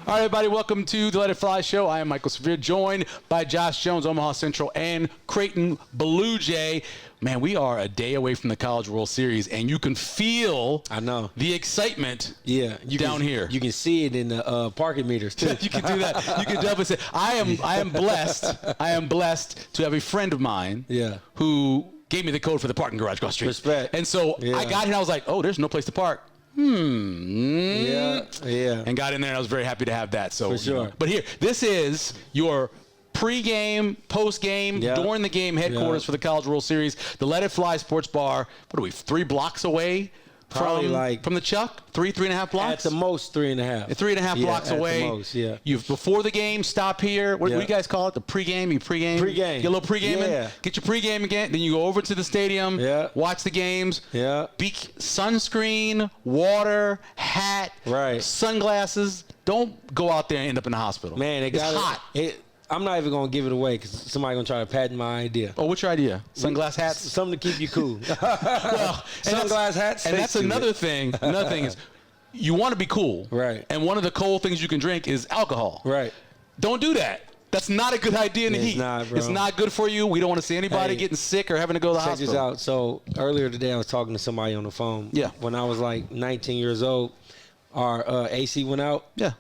All right, everybody, welcome to the Let It Fly show. I am Michael Severe, joined by Josh Jones, Omaha Central, and Creighton Blue Jay. Man, we are a day away from the College World Series, and you can feel the excitement down here. You can see it in the parking meters, too. You can do that. You can definitely say, I am blessed. I am blessed to have a friend of mine who gave me the code for the parking garage across the street. Respect. And so I got here, and I was like, oh, there's no place to park. And got in there, and I was very happy to have that. So, for sure. But here, this is your pre-game, post-game, during the game headquarters for the College World Series. The Let It Fly Sports Bar. What are we, 3 blocks away from the Chuck? 3.5 blocks? At the most, 3.5. 3.5 blocks away. At the most, You before the game, stop here. What do you guys call it? The pre-game? You pre-game? Pre-game. Get a little pre-game in. Get your pre-game again. Then you go over to the stadium. Watch the games. Sunscreen, water, hat, sunglasses. Don't go out there and end up in the hospital. Man, it's hot. I'm not even going to give it away because somebody's going to try to patent my idea. Oh, what's your idea? Sunglass hats? Something to keep you cool. Well, sunglass hats. And that's another thing. Another thing is you want to be cool. Right. And one of the cold things you can drink is alcohol. Right. Don't do that. That's not a good idea in the heat. Not, bro. It's not good for you. We don't want to see anybody getting sick or having to go to the hospital. Check this out. So earlier today I was talking to somebody on the phone. Yeah. When I was like 19 years old, our AC went out. Yeah.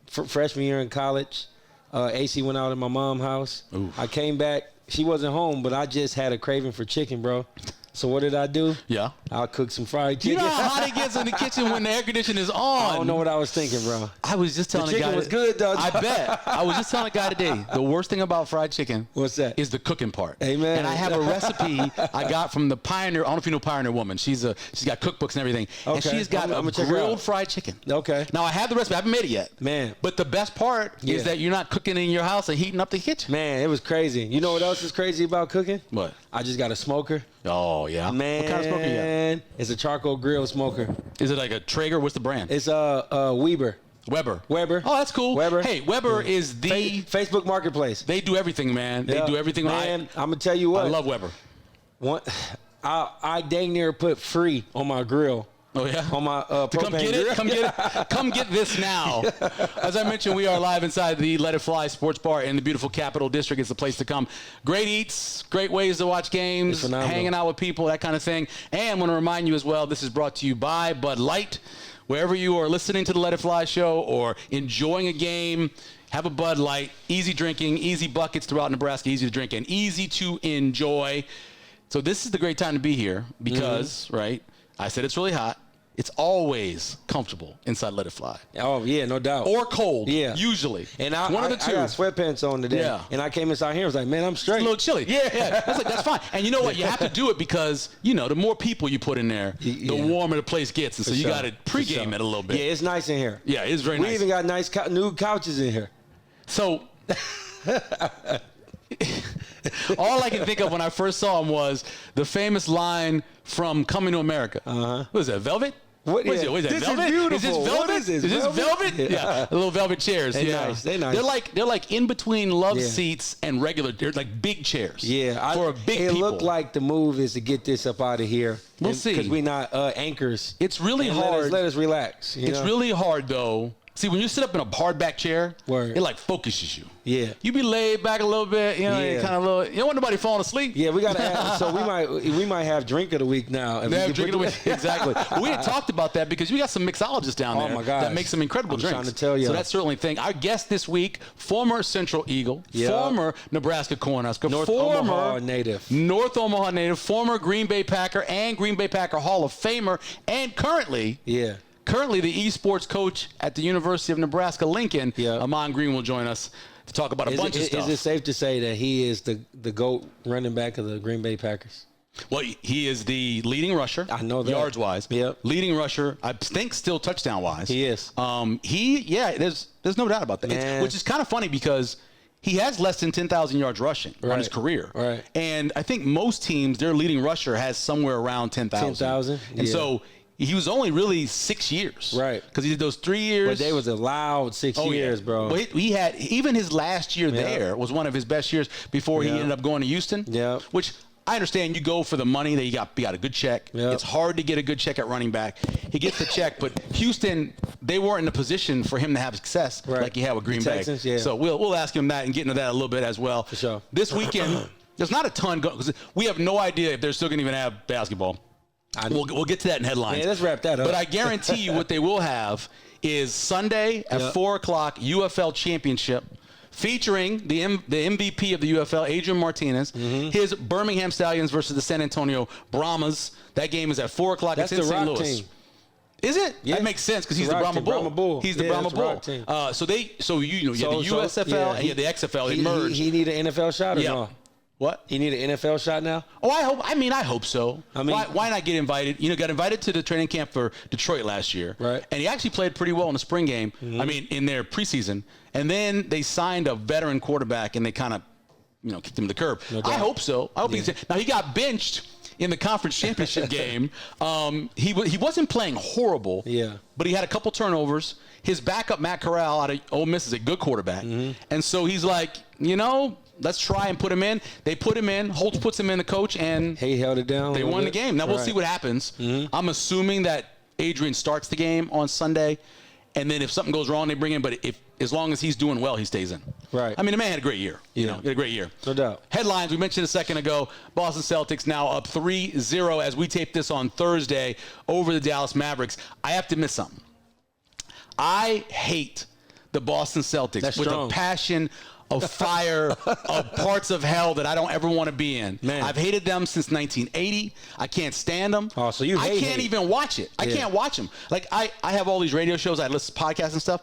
Freshman year in college. AC went out at my mom's house. Oof. I came back. She wasn't home, but I just had a craving for chicken, bro. So what did I do? Yeah. I'll cook some fried chicken. You know how hot it gets in the kitchen when the air conditioner is on. I don't know what I was thinking, bro. I was just telling the a guy. chicken was good, though. I bet. I was just telling a guy today, the worst thing about fried chicken. What's that? Is the cooking part. Amen. And I have a recipe I got from the Pioneer. I don't know if you know Pioneer Woman. She's got cookbooks and everything. Okay. And she's got a grilled fried chicken. Okay. Now, I have the recipe. I haven't made it yet. Man. But the best part is that you're not cooking in your house and heating up the kitchen. Man, it was crazy. You know what else is crazy about cooking? What? I just got a smoker. Oh, yeah. Man. What kind of smoker you got? It's a charcoal grill smoker. Is it like a Traeger? What's the brand? It's Weber. Weber. Oh, that's cool. Weber. Hey, Weber is the Facebook Marketplace. They do everything, man. They do everything. Man, I'm gonna tell you what. I love Weber. I dang near put free on my grill. Oh yeah. On my propane grill. Come get it. Come get this now. As I mentioned, we are live inside the Let It Fly Sports Bar in the beautiful Capital District. It's the place to come. Great eats, great ways to watch games, hanging out with people, that kind of thing. And I want to remind you as well, this is brought to you by Bud Light. Wherever you are listening to the Let It Fly show or enjoying a game, have a Bud Light. Easy drinking, easy buckets throughout Nebraska, easy to drink and easy to enjoy. So this is the great time to be here because, right, I said it's really hot. It's always comfortable inside Let It Fly. Oh, yeah, no doubt. Or cold, usually. And one of the two. I got sweatpants on today, and I came inside here and was like, man, I'm straight. It's a little chilly. Yeah. That's fine. And you know what? You have to do it because, the more people you put in there, the warmer the place gets. And so you got to pregame it a little bit. Yeah, it's nice in here. Yeah, it's very nice. We even got nice new couches in here. So... all I can think of when I first saw him was the famous line from Coming to America. What is that, Velvet? What is it? What is that, this velvet? Is beautiful. Is this velvet? What is this? Is this velvet? Yeah, little velvet chairs. They're nice. They're nice. They're like in between love seats and regular. They're like big chairs. Yeah, for a big it people. Looked like the move is to get this up out of here. We'll see, because we're not anchors. It's really hard. Let us relax. It's really hard though. See, when you sit up in a hardback chair, it like focuses you. Yeah. You be laid back a little bit, kind of you don't want nobody falling asleep. Yeah, we gotta have, so we might have drink of the week now. Drink of the week. Exactly. We had talked about that because we got some mixologists down there that make some incredible drinks. I'm trying to tell you. So that's certainly a thing. Our guest this week, former Central Eagle, former Nebraska Cornhusker, North Omaha native, former Green Bay Packer and Green Bay Packer Hall of Famer, and currently the esports coach at the University of Nebraska-Lincoln. Ahman Green will join us to talk about a bunch of stuff. Is it safe to say that he is the GOAT running back of the Green Bay Packers? Well, he is the leading rusher. I know that. Yards-wise. Yep. Leading rusher, I think still touchdown-wise. He is. There's no doubt about that. Which is kind of funny because he has less than 10,000 yards rushing on his career. Right. And I think most teams, their leading rusher has somewhere around 10,000. 10,000. And so he was only really 6 years. Right. Because he did those 3 years. But they was a loud 6 years, bro. But he had, even his last year there was one of his best years before he ended up going to Houston. Yeah. Which I understand you go for the money that you got a good check. Yep. It's hard to get a good check at running back. He gets the check, but Houston, they weren't in a position for him to have success like he had with Green Bay. Texans, yeah. So we'll ask him that and get into that a little bit as well. For sure. This weekend, there's not a ton going because we have no idea if they're still going to even have basketball. We'll get to that in headlines. Yeah, let's wrap that up. But I guarantee you what they will have is Sunday at 4 o'clock UFL Championship featuring the MVP of the UFL, Adrian Martinez, his Birmingham Stallions versus the San Antonio Brahmas. That game is at 4 o'clock. That's it's in the St. Rock Louis. team. Is it? Yeah. That makes sense because he's the Brahma Bull. He's the Brahma Bull. You have the USFL and you have the XFL. They merged. He need an NFL shot or no? What? He need an NFL shot now? Oh, I hope so. Why not get invited? Got invited to the training camp for Detroit last year. Right. And he actually played pretty well in the spring game. In their preseason. And then they signed a veteran quarterback and they kind of, kicked him to the curb. No doubt. I hope so. I hope now he got benched in the conference championship game. He wasn't playing horrible. Yeah. But he had a couple turnovers. His backup, Matt Corral, out of Ole Miss, is a good quarterback. And so he's like, let's try and put him in. They put him in. Holtz puts him in, the coach, and he held it down. They won the game. Now we'll see what happens. I'm assuming that Adrian starts the game on Sunday, and then if something goes wrong, they bring him. But as long as he's doing well, he stays in. Right. The man had a great year. He had a great year. No doubt. Headlines we mentioned a second ago: Boston Celtics now up 3-0 as we tape this on Thursday over the Dallas Mavericks. I have to admit something. I hate the Boston Celtics with a passion of fire, of parts of hell that I don't ever want to be in. Man. I've hated them since 1980. I can't stand them. Oh, so you I can't even watch it. I can't watch them. Like, I have all these radio shows. I listen to podcasts and stuff.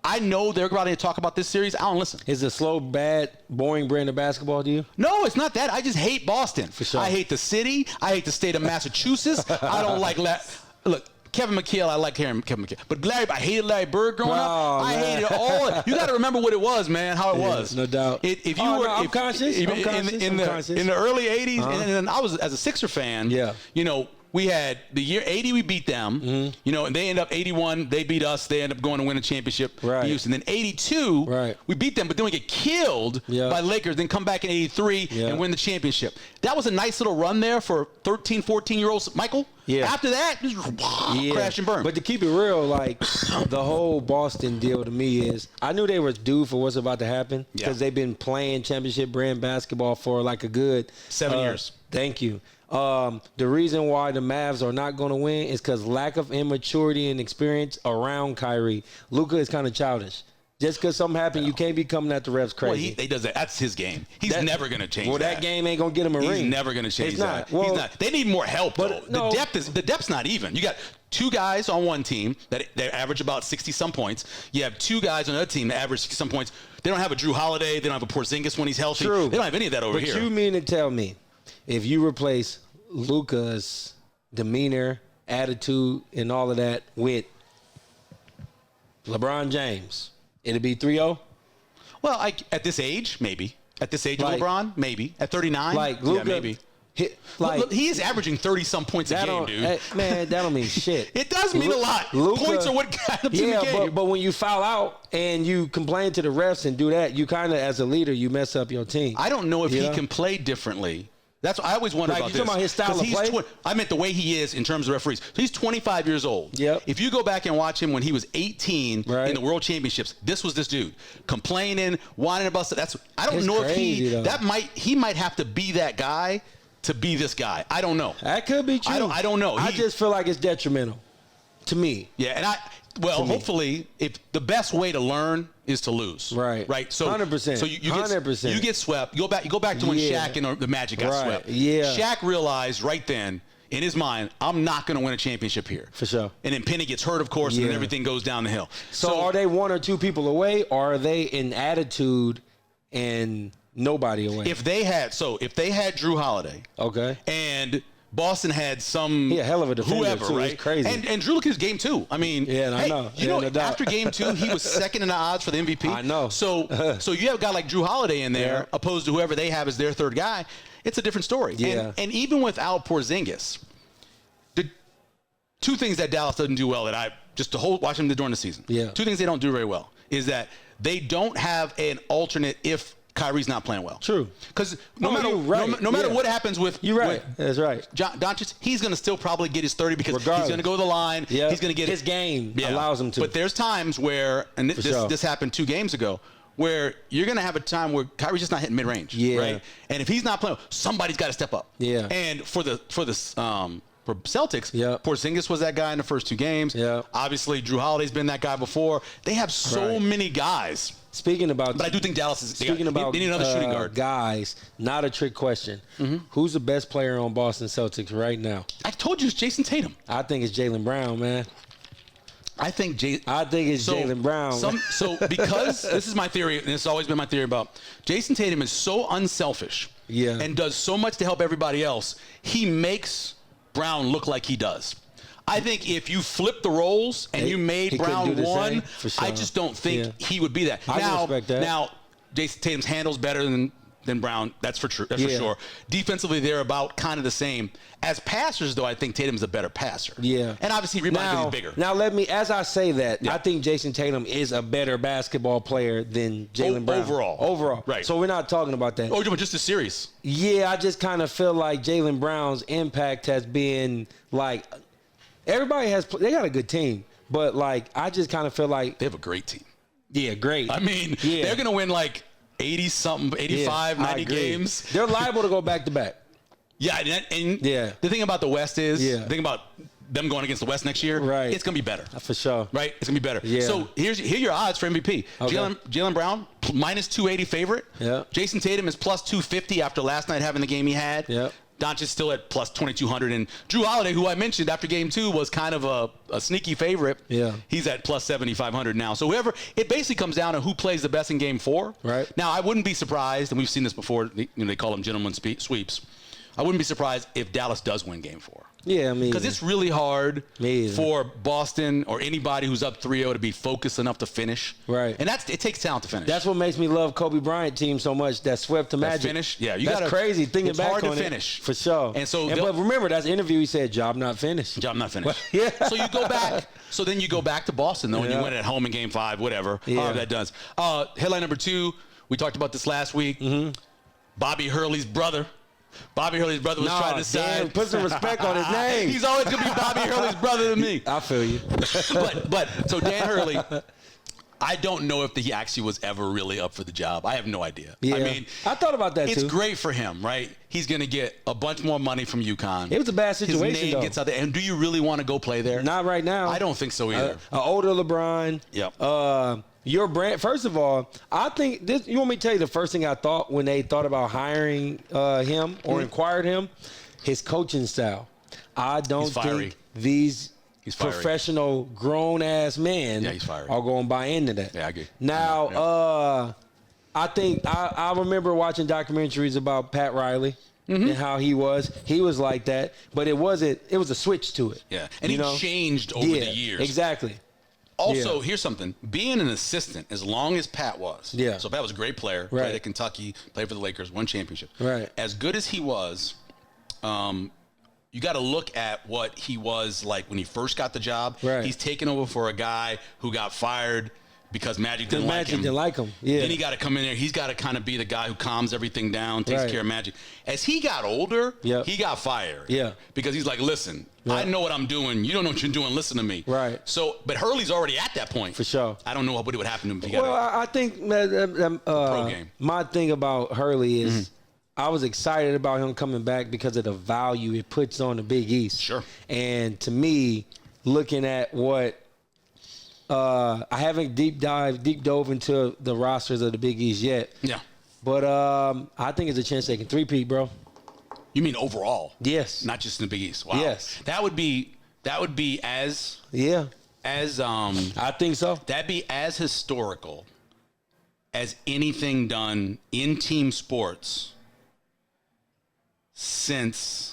I know they're about to talk about this series. I don't listen. Is it slow, bad, boring brand of basketball to you? No, it's not that. I just hate Boston. For sure. I hate the city. I hate the state of Massachusetts. I don't like look, Kevin McHale, I like Kevin McHale. But I hated Larry Bird growing up. I hated all. You got to remember what it was, man, how it was. No doubt. If you were I'm conscious. In the early 80s, and I was, as a Sixer fan, we had the year 80, we beat them, and they end up 81, they beat us, they end up going to win a championship. Right. Houston. Then 82, we beat them, but then we get killed by Lakers, then come back in 83 and win the championship. That was a nice little run there for 13, 14-year-olds. Michael? Yeah. After that, just crash and burn. But to keep it real, like, the whole Boston deal to me is, I knew they were due for what's about to happen because they've been playing championship brand basketball for like a good 7 years. Thank you. The reason why the Mavs are not going to win is because lack of immaturity and experience around Kyrie. Luka is kind of childish. Just because something happened, you can't be coming at the refs crazy. Well, he does that. That's his game. He's never going to change that. Well, that game ain't going to get him a ring. He's never going to change that. Well, he's not. They need more help, though. No. The depth's not even. You got two guys on one team that average about 60-some points. You have two guys on another team that average 60-some points. They don't have a Drew Holiday. They don't have a Porzingis when he's healthy. True. They don't have any of that over here. But you mean to tell me, if you replace Luka's demeanor, attitude, and all of that with LeBron James, it'd be 3-0? Well, at this age, maybe. At this age of LeBron, maybe. At 39, Luka, maybe. He is averaging 30-some points a game, dude. Man, that don't mean shit. It does mean a lot. Luka, points are what got him to the game. But when you foul out and you complain to the refs and do that, you kind of, as a leader, you mess up your team. I don't know if he can play differently. That's what I always wonder about this. You talking about his style of play? I meant the way he is in terms of referees. So he's 25 years old. Yep. If you go back and watch him when he was 18 in the World Championships, this was this dude complaining, whining about stuff. I don't know if he might have to be that guy to be this guy. I don't know. That could be true. I don't know. I just feel like it's detrimental to me. Yeah, and hopefully, if the best way to learn is to lose. Right. So 100%. So you get swept. You go back to when Shaq and the Magic got swept. Yeah. Shaq realized right then in his mind, I'm not going to win a championship here. For sure. And then Penny gets hurt, of course, and then everything goes down the hill. So are they one or two people away, or are they in attitude and nobody away? If they had Drew Holiday, and Boston had some hell of a defender whoever, too. right? It's crazy. And Drew looked his game too. I mean, I know. No after game 2, he was second in the odds for the MVP. I know. So you have a guy like Drew Holiday in there, opposed to whoever they have as their third guy. It's a different story. Yeah. And even without Porzingis, the two things that Dallas doesn't do well watch them during the season. Yeah. Two things they don't do very well is that they don't have an alternate if Kyrie's not playing well. True. Because no matter Yeah. what happens with You're right. That's right. Doncic, he's going to still probably get his 30 because Regardless. he's going to go to the line. Yep. He's going to get his game allows him to. But there's times where, and this happened 2 games ago, where you're going to have a time where Kyrie's just not hitting mid-range. Yeah. Right? And if he's not playing, somebody's got to step up. Yeah. And for Celtics, Yep. Porzingis was that guy in the first 2 games. Yep. Obviously, Drew Holiday's been that guy before. They have so many guys. Speaking about, but I do think Dallas is. They need another shooting guard. Guys, not a trick question. Who's the best player on Boston Celtics right now? I told you it's Jason Tatum. I think it's Jaylen Brown, man. I think it's Jaylen Brown. Because this is my theory, and it's always been my theory about Jason Tatum is so unselfish, and does so much to help everybody else. He makes Brown look like he does. I think if you flip the roles and you made Brown one, sure. I just don't think he would be that. I can respect that. Now, Jason Tatum's handle's better than Brown. That's for sure. That's for sure. Defensively, they're about kind of the same. As passers, though, I think Tatum's a better passer. Yeah. And obviously, rebounding is bigger. Now, as I say that, I think Jason Tatum is a better basketball player than Jaylen Brown. Overall. Right. So we're not talking about that. Oh, just a series. Yeah, I just kind of feel like Jaylen Brown's impact has been like – everybody they got a good team, but like I just kind of feel like they have a great team. Yeah, great. I mean, they're going to win like 80-something, 85, 90 games. They're liable to go back-to-back. Yeah, and the thing about the West is, the thing about them going against the West next year, it's going to be better. For sure. Right? It's going to be better. Yeah. So here are your odds for MVP. Okay. Jaylen Brown, minus 280 favorite. Yeah. Jason Tatum is plus 250 after last night having the game he had. Yeah. Doncic still at plus 2,200. And Drew Holiday, who I mentioned after game 2, was kind of a sneaky favorite. Yeah. He's at plus 7,500 now. So it basically comes down to who plays the best in game 4. Right. Now, I wouldn't be surprised, and we've seen this before, they call them gentlemen sweeps. I wouldn't be surprised if Dallas does win game 4. Yeah, I mean. Because it's really hard for Boston or anybody who's up 3-0 to be focused enough to finish. Right. And it takes talent to finish. That's what makes me love Kobe Bryant team so much. That swept to Magic. Finish. Yeah, that's crazy. Thinking back on it. It's hard to finish. For sure. And so, but remember, that's the interview. He said, "Job not finished." Job not finished. Yeah. So you go back. So then you go back to Boston though, and you win at home in game 5, whatever. However that does. Headline number 2. We talked about this last week. Bobby Hurley's brother. Bobby Hurley's brother was trying to sign. Put some respect on his name. He's always going to be Bobby Hurley's brother to me. I feel you. but so Dan Hurley, I don't know if he actually was ever really up for the job. I have no idea. Yeah. I mean, I thought about that too. It's great for him, right? He's going to get a bunch more money from UConn. It was a bad situation, His name gets out there. And do you really want to go play there? Not right now. I don't think so either. An older LeBron. Yep. Your brand. First of all, I think this. You want me to tell you the first thing I thought when they thought about hiring him or inquired him? His coaching style. I don't think these professional grown ass men are going to buy into that. Yeah, I agree. Now, I think I remember watching documentaries about Pat Riley. And how he was like that, but it was a switch to it. Yeah, and he changed over the years. Exactly. Also, here's something. Being an assistant, as long as Pat was. Yeah. So Pat was a great player. Right. Played at Kentucky, played for the Lakers, won championship. Right. As good as he was, you got to look at what he was like when he first got the job. Right. He's taken over for a guy who got fired because Magic didn't like him. Yeah. Then he got to come in there. He's got to kind of be the guy who calms everything down, takes care of Magic. As he got older, he got fired. Yeah. Because he's like, listen, I know what I'm doing. You don't know what you're doing. Listen to me. Right. So, but Hurley's already at that point. For sure. I don't know what would happen to him if he got I think pro game. My thing about Hurley is I was excited about him coming back because of the value it puts on the Big East. Sure. And to me, looking at what I haven't deep dove into the rosters of the Big East yet. Yeah. But I think it's a chance they can three-peat, bro. You mean overall? Yes. Not just in the Big East. Wow. Yes. That would be as I think so. That'd be as historical as anything done in team sports since.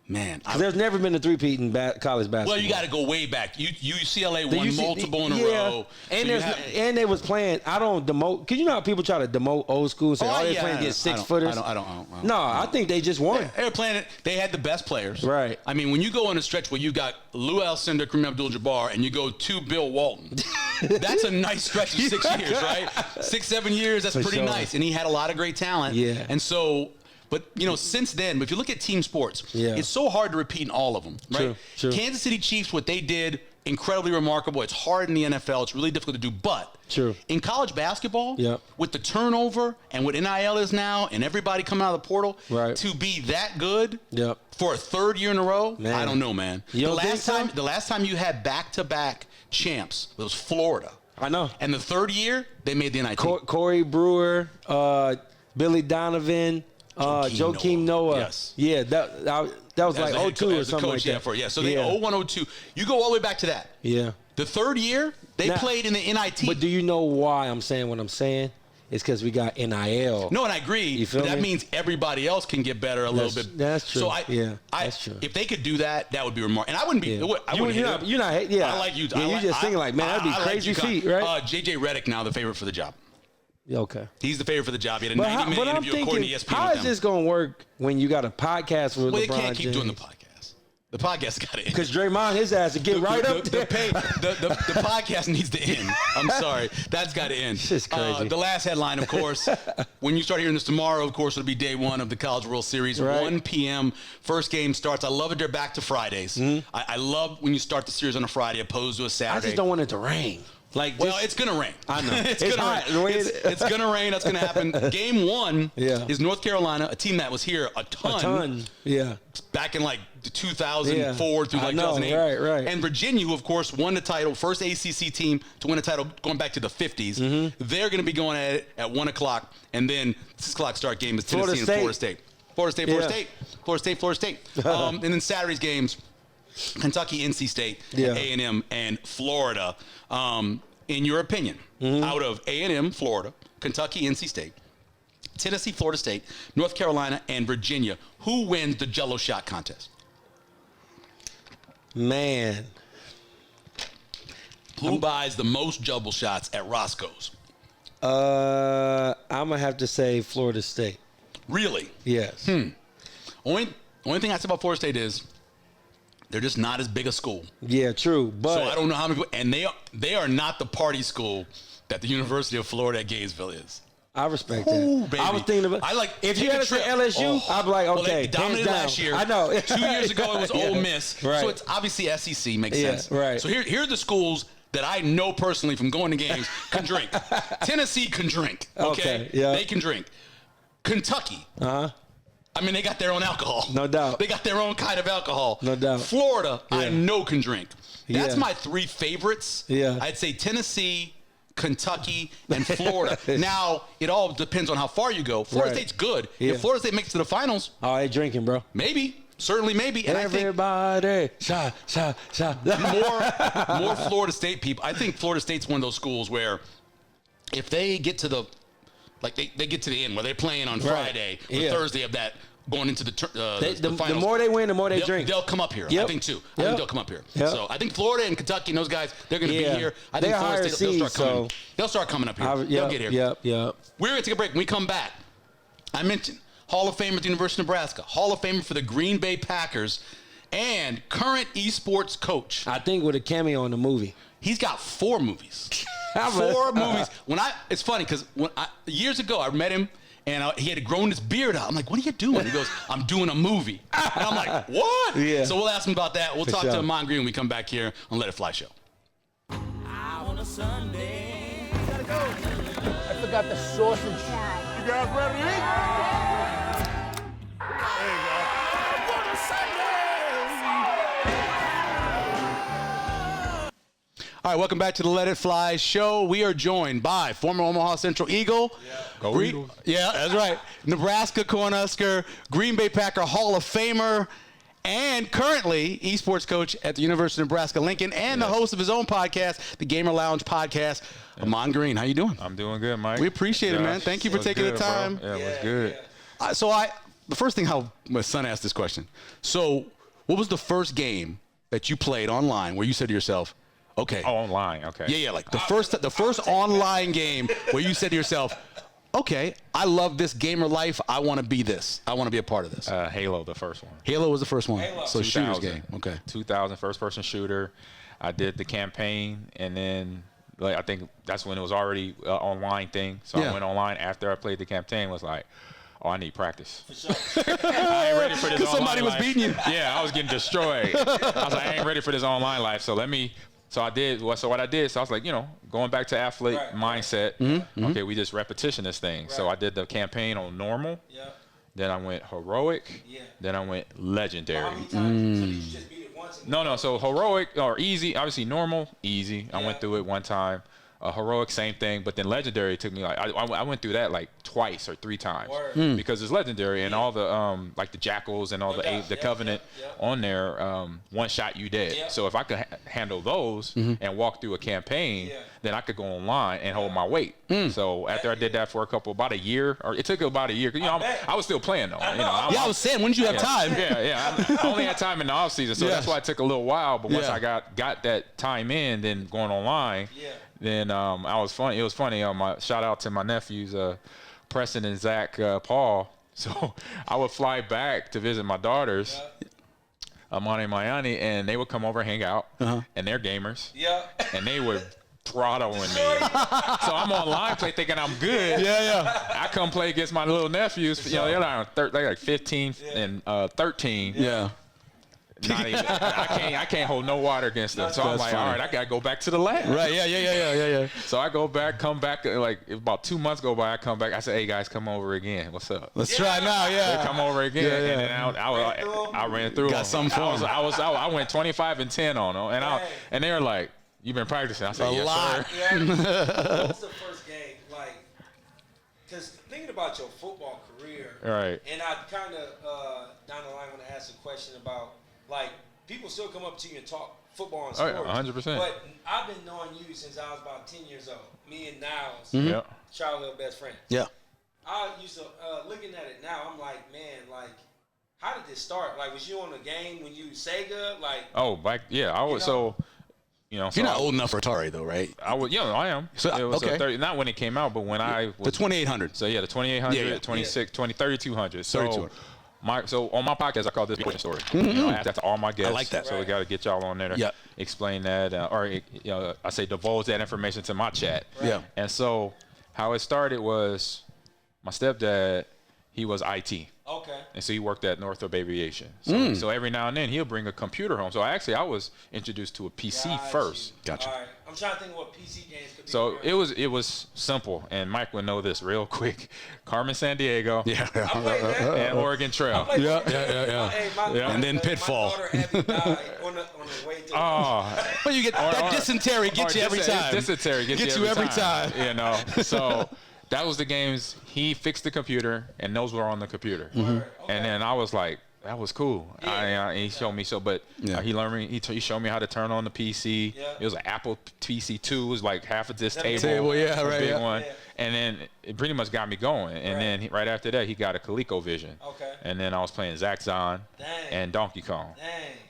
Man, there's never been a three-peat in college basketball. Well, you got to go way back. UCLA won multiple in a row. And and they was playing. I don't demote. Because you know how people try to demote old school and say, they're playing against six-footers? I don't. No, I think they just won. They were playing it. They had the best players. Right. I mean, when you go on a stretch where you got Lou Alcindor, Kareem Abdul-Jabbar, and you go to Bill Walton, that's a nice stretch of 6 years, right? 6, 7 years, that's pretty nice. And he had a lot of great talent. Yeah. And so, but, since then, if you look at team sports, it's so hard to repeat in all of them, right? True. Kansas City Chiefs, what they did, incredibly remarkable. It's hard in the NFL. It's really difficult to do. But in college basketball, with the turnover and what NIL is now and everybody coming out of the portal, to be that good for a third year in a row, I don't know, man. The last time you had back-to-back champs, it was Florida. I know. And the third year, they made the NIT. Corey Brewer, Billy Donovan, Joakim Noah. Yes. Yeah, that was like 02 or something like that. So they 01, 02. You go all the way back to that. Yeah. The third year, they played in the NIT. But do you know why I'm saying what I'm saying? It's because we got NIL. No, and I agree. But that means everybody else can get better a little bit. That's true. So that's true. If they could do that, that would be remarkable. And I wouldn't be. I wouldn't hate it. You're not. Yeah. I like you. Yeah, you're just thinking like, man, that'd be crazy feat, right? JJ Redick now the favorite for the job. Yeah, okay. He's the favorite for the job. He had a 90-minute interview according to ESPN. How is this going to work when you got a podcast with LeBron They can't keep James? doing the podcast. The podcast got to end. Because Draymond, his ass, to get right up there. The podcast needs to end. I'm sorry. That's got to end. This is crazy. The last headline, of course, when you start hearing this tomorrow, of course, it'll be day one of the College World Series. 1 p.m. First game starts. I love it. They're back to Fridays. I love when you start the series on a Friday opposed to a Saturday. I just don't want it to rain. It's going to rain. I know. It's going to rain. It's going to rain. That's going to happen. Game one is North Carolina, a team that was here a ton. Yeah. Back in like 2004 through 2008. Right. And Virginia, who of course won the title, first ACC team to win a title going back to the 50s. They're going to be going at it at 1 o'clock. And then 6 o'clock start game is Tennessee and Florida State. Florida State. And then Saturday's games, Kentucky, NC State, A&M, and Florida. In your opinion, out of A&M, Florida, Kentucky, NC State, Tennessee, Florida State, North Carolina, and Virginia, who wins the Jell-O shot contest? Man. Who buys the most jumble shots at Roscoe's? I'm going to have to say Florida State. Really? Yes. Only thing I say about Florida State is they're just not as big a school. Yeah, true. But so I don't know how many people, and they are not the party school that the University of Florida at Gainesville is. I respect that. Baby. I was thinking about if you had to say LSU, I'd be like, okay, they dominated last year. I know. 2 years ago it was Ole Miss. Right. So it's obviously SEC makes sense. Right. So here are the schools that I know personally from going to games can drink. Tennessee can drink. Okay. They can drink. Kentucky. I mean, they got their own alcohol. No doubt. They got their own kind of alcohol. No doubt. Florida, I know can drink. That's my 3 favorites. Yeah. I'd say Tennessee, Kentucky, and Florida. Now, it all depends on how far you go. Florida State's good. If Florida State makes it to the finals. Oh, they drinking, bro. Maybe. Certainly maybe. And everybody, shot. More Florida State people. I think Florida State's one of those schools where if they get to the they get to the end where they're playing on Friday or Thursday of that going into the finals. The more they win, the more they drink. They'll come up here. I think too. I think they'll come up here. So I think Florida and Kentucky and those guys, they're going to be here. I think Florida State, they'll start coming up here. They'll get here. We're going to take a break. When we come back, I mentioned Hall of Famer at the University of Nebraska, Hall of Famer for the Green Bay Packers, and current esports coach. I think with a cameo in the movie. He's got 4 movies. 4 movies. It's funny because years ago I met him and he had grown his beard out. I'm like, what are you doing? He goes, I'm doing a movie. And I'm like, what? Yeah. So we'll ask him about that. We'll talk to Ahman Green when we come back here on Let It Fly Show. On a Sunday. Gotta go. I forgot the sausage. You guys ready to eat? There you go. On a Sunday. All right, welcome back to the Let It Fly Show. We are joined by former Omaha Central Eagle. Go Eagles. Yeah, that's right. Nebraska Cornhusker, Green Bay Packer Hall of Famer, and currently esports coach at the University of Nebraska-Lincoln and the host of his own podcast, the Gamer Lounge podcast. Ahman Green, how you doing? I'm doing good, Mike. We appreciate it, man. Thank you for taking the time. Bro. Yeah, it was good. The first thing how my son asked this question. So what was the first game that you played online where you said to yourself, okay. Oh, online. Okay. Yeah. Like the first online game where you said to yourself, okay, I love this gamer life. I want to be this. I want to be a part of this. Halo, the first one. Halo was the first one. So 2000. shooter's game. Okay. 2000 first person shooter. I did the campaign, and then like I think that's when it was already an online thing. So I went online after I played the campaign. Was like, oh, I need practice. For sure. I ain't ready for this. Because somebody was life. beating you. Yeah, I was getting destroyed. I was like, I ain't ready for this online life. So let me. So I did. So what I did. So I was like, going back to athlete mindset. Okay, we just repetition this thing. So I did the campaign on normal. Yeah. Then I went heroic. Yeah. Then I went legendary. How many times? So you just beat it once? No. So heroic or easy. Obviously normal, easy. I went through it one time. Heroic, same thing, but then legendary took me like I went through that like twice or 3 times because it's legendary and all the like the jackals and all the covenant on there, one shot you dead. So if I could handle those and walk through a campaign, then I could go online and hold my weight. So after I did that for about a year, or it took about a year, because I was still playing though. I was saying, when did you have time? I only had time in the off season, so that's why it took a little while. But once I got that time in, then going online. Then I was funny. It was funny. My shout out to my nephews, Preston and Zach Paul. So I would fly back to visit my daughters, Amani and Mayani, and they would come over and hang out. And they're gamers. And they would throttling me. So I'm online play thinking I'm good. I come play against my little nephews. They're like 15 and 13. Not even, I can't hold no water against them. So I'm like, all right, I gotta go back to the lab. Right? Yeah. So I go back, come back. Like about 2 months go by, I come back. I said, hey guys, come over again. What's up? Let's try now. They come over again, and then I ran through. Got something for them. I went 25-10 on them, and they were like, you've been practicing. I said, yes, sir. What was the first game like? Because thinking about your football career, right? And I kind of down the line want to ask a question about. Like, people still come up to you and talk football and sports. 100%. But I've been knowing you since I was about 10 years old. Me and Niles, childhood best friends. Yeah. I used to, looking at it now, I'm like, man, like, how did this start? Like, was you on a game when you Sega? Like, I was. So, you're not old enough for Atari, though, right? I am. So, it was 30, not when it came out, but when I was. The 2800. So, the 2800, 26, 3200. So, 3200. So on my podcast, I call this origin story. That's all my guests. I like that. So we got to get y'all on there to explain that, I say divulge that information to my chat. And so how it started was my stepdad, he was IT. Okay. And so he worked at Northrop Aviation. So every now and then he'll bring a computer home. So I was introduced to a PC first. Gotcha. All right. I'm trying to think of what PC games could be. So it was simple, and Mike would know this real quick. Carmen Sandiego. And Oregon Trail. And then Pitfall. My daughter Abby died on the way to well, you get that dysentery gets you every time. Dysentery gets you every time. So that was the games. He fixed the computer, and those were on the computer. And then I was like, that was cool. He showed me he learned me. He showed me how to turn on the PC. It was an Apple PC 2. It was like half of this table. Big one. And then it pretty much got me going. And then right after that, he got a ColecoVision. And then I was playing Zaxxon and Donkey Kong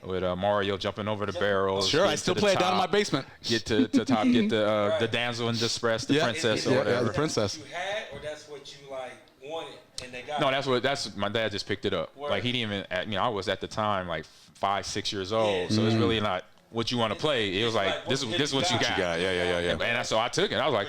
with Mario jumping over the barrels. Sure, I still play it down in my basement. Get to top, get the damsel in distress, the princess or whatever. The princess. You had, or that's what you like wanted, and they got. No, that's my dad just picked it up. Like he didn't even. I was at the time like 5-6 years old, so it's really not what you want to play. It was like this is what you got. Yeah. And so I took it. I was like,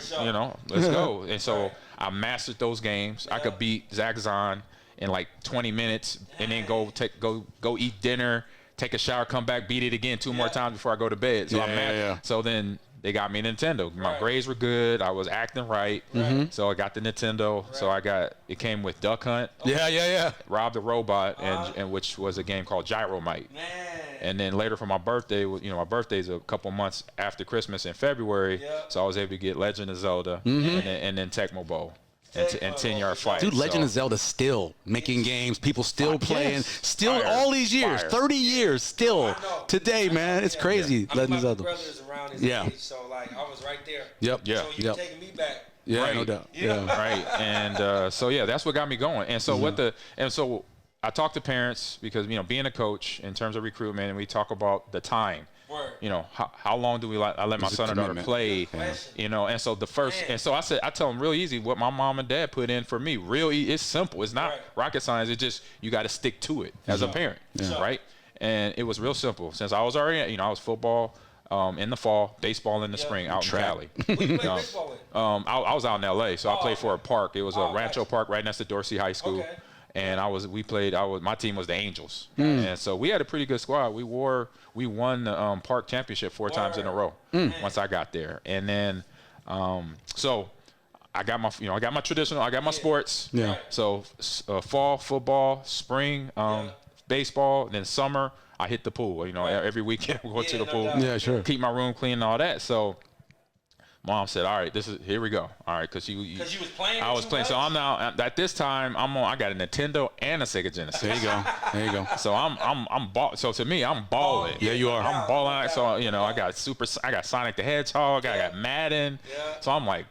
let's go. And so I mastered those games. I could beat Zaxxon in like 20 minutes, and then go eat dinner, take a shower, come back, beat it again 2 more times before I go to bed. So So then they got me a Nintendo. My grades were good. I was acting right. So I got the Nintendo. So it came with Duck Hunt. Rob the Robot, and which was a game called Gyromite. And then later for my birthday, my birthday's a couple months after Christmas in February. So I was able to get Legend of Zelda and then Tecmo Bowl. And 10-yard fight. Dude, Legend of Zelda still making games. People still playing. Still all these years. 30 years still. Today, man. It's crazy. Legend of Zelda. My brother is around his age, so like I was right there. So you're taking me back. No doubt. Right. And so that's what got me going. And so so I talk to parents because being a coach in terms of recruitment, and we talk about the time. How long do I let my son or daughter play? And so I tell them real easy what my mom and dad put in for me. It's simple. It's not rocket science. It's just you got to stick to it as a parent, right? And it was real simple. Since I was already, I was football, in the fall, baseball in the spring out in Cali. Who you play baseball with? I was out in L.A., so I played for a park. It was a Rancho Park right next to Dorsey High School. Okay. And my team was the Angels. And so we had a pretty good squad. We won the park championship 4 times in a row once I got there. And then, so I got my traditional, I got my sports. Yeah. So fall football, spring baseball, then summer I hit the pool. Every weekend we go to the pool. Yeah, sure. Keep my room clean and all that. So Mom said, "All right, here we go. All right, because you was playing. I was playing. So I'm now at this time I got a Nintendo and a Sega Genesis. There you go. So I'm so to me I'm balling. Yeah, you are. I'm balling. So I got Sonic the Hedgehog. I got Madden. Yeah. So I'm like,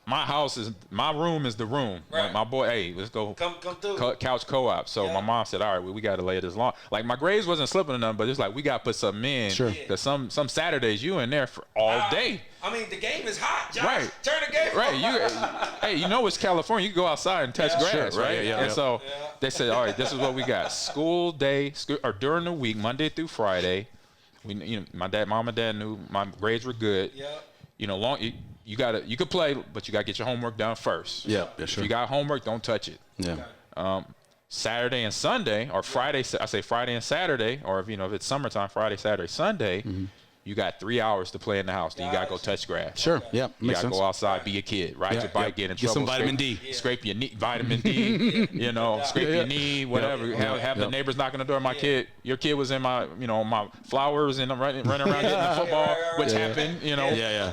my room is the room. Right. Like my boy, hey, let's go. Come through. Couch co-op. So my mom said, all right, we got to lay this long. Like my grades wasn't slipping or nothing, but it's like we got to put something in. Sure. Because some Saturdays you in there for all day. I mean, the game is hot, Josh. Right. Turn the game Right. Hey, it's California. You can go outside and touch grass, Sure. right? Yeah. And so they said, all right, this is what we got. School day, or during the week, Monday through Friday. Mom and dad knew my grades were good. Yeah. You could play, but you got to get your homework done first. Yeah, sure. If you got homework, don't touch it. Yeah. Saturday and Sunday, or Friday, I say Friday and Saturday, or if it's summertime, Friday, Saturday, Sunday, you got 3 hours to play in the house. Then you got to go touch grass. Sure. Yeah. You Makes got to sense. go outside, be a kid, ride your bike, get in trouble. Get some vitamin D. Scrape your knee, vitamin D, scrape your knee, whatever. Have the neighbors knocking on the door. Your kid was in my, my flowers and running around getting the football, which happened,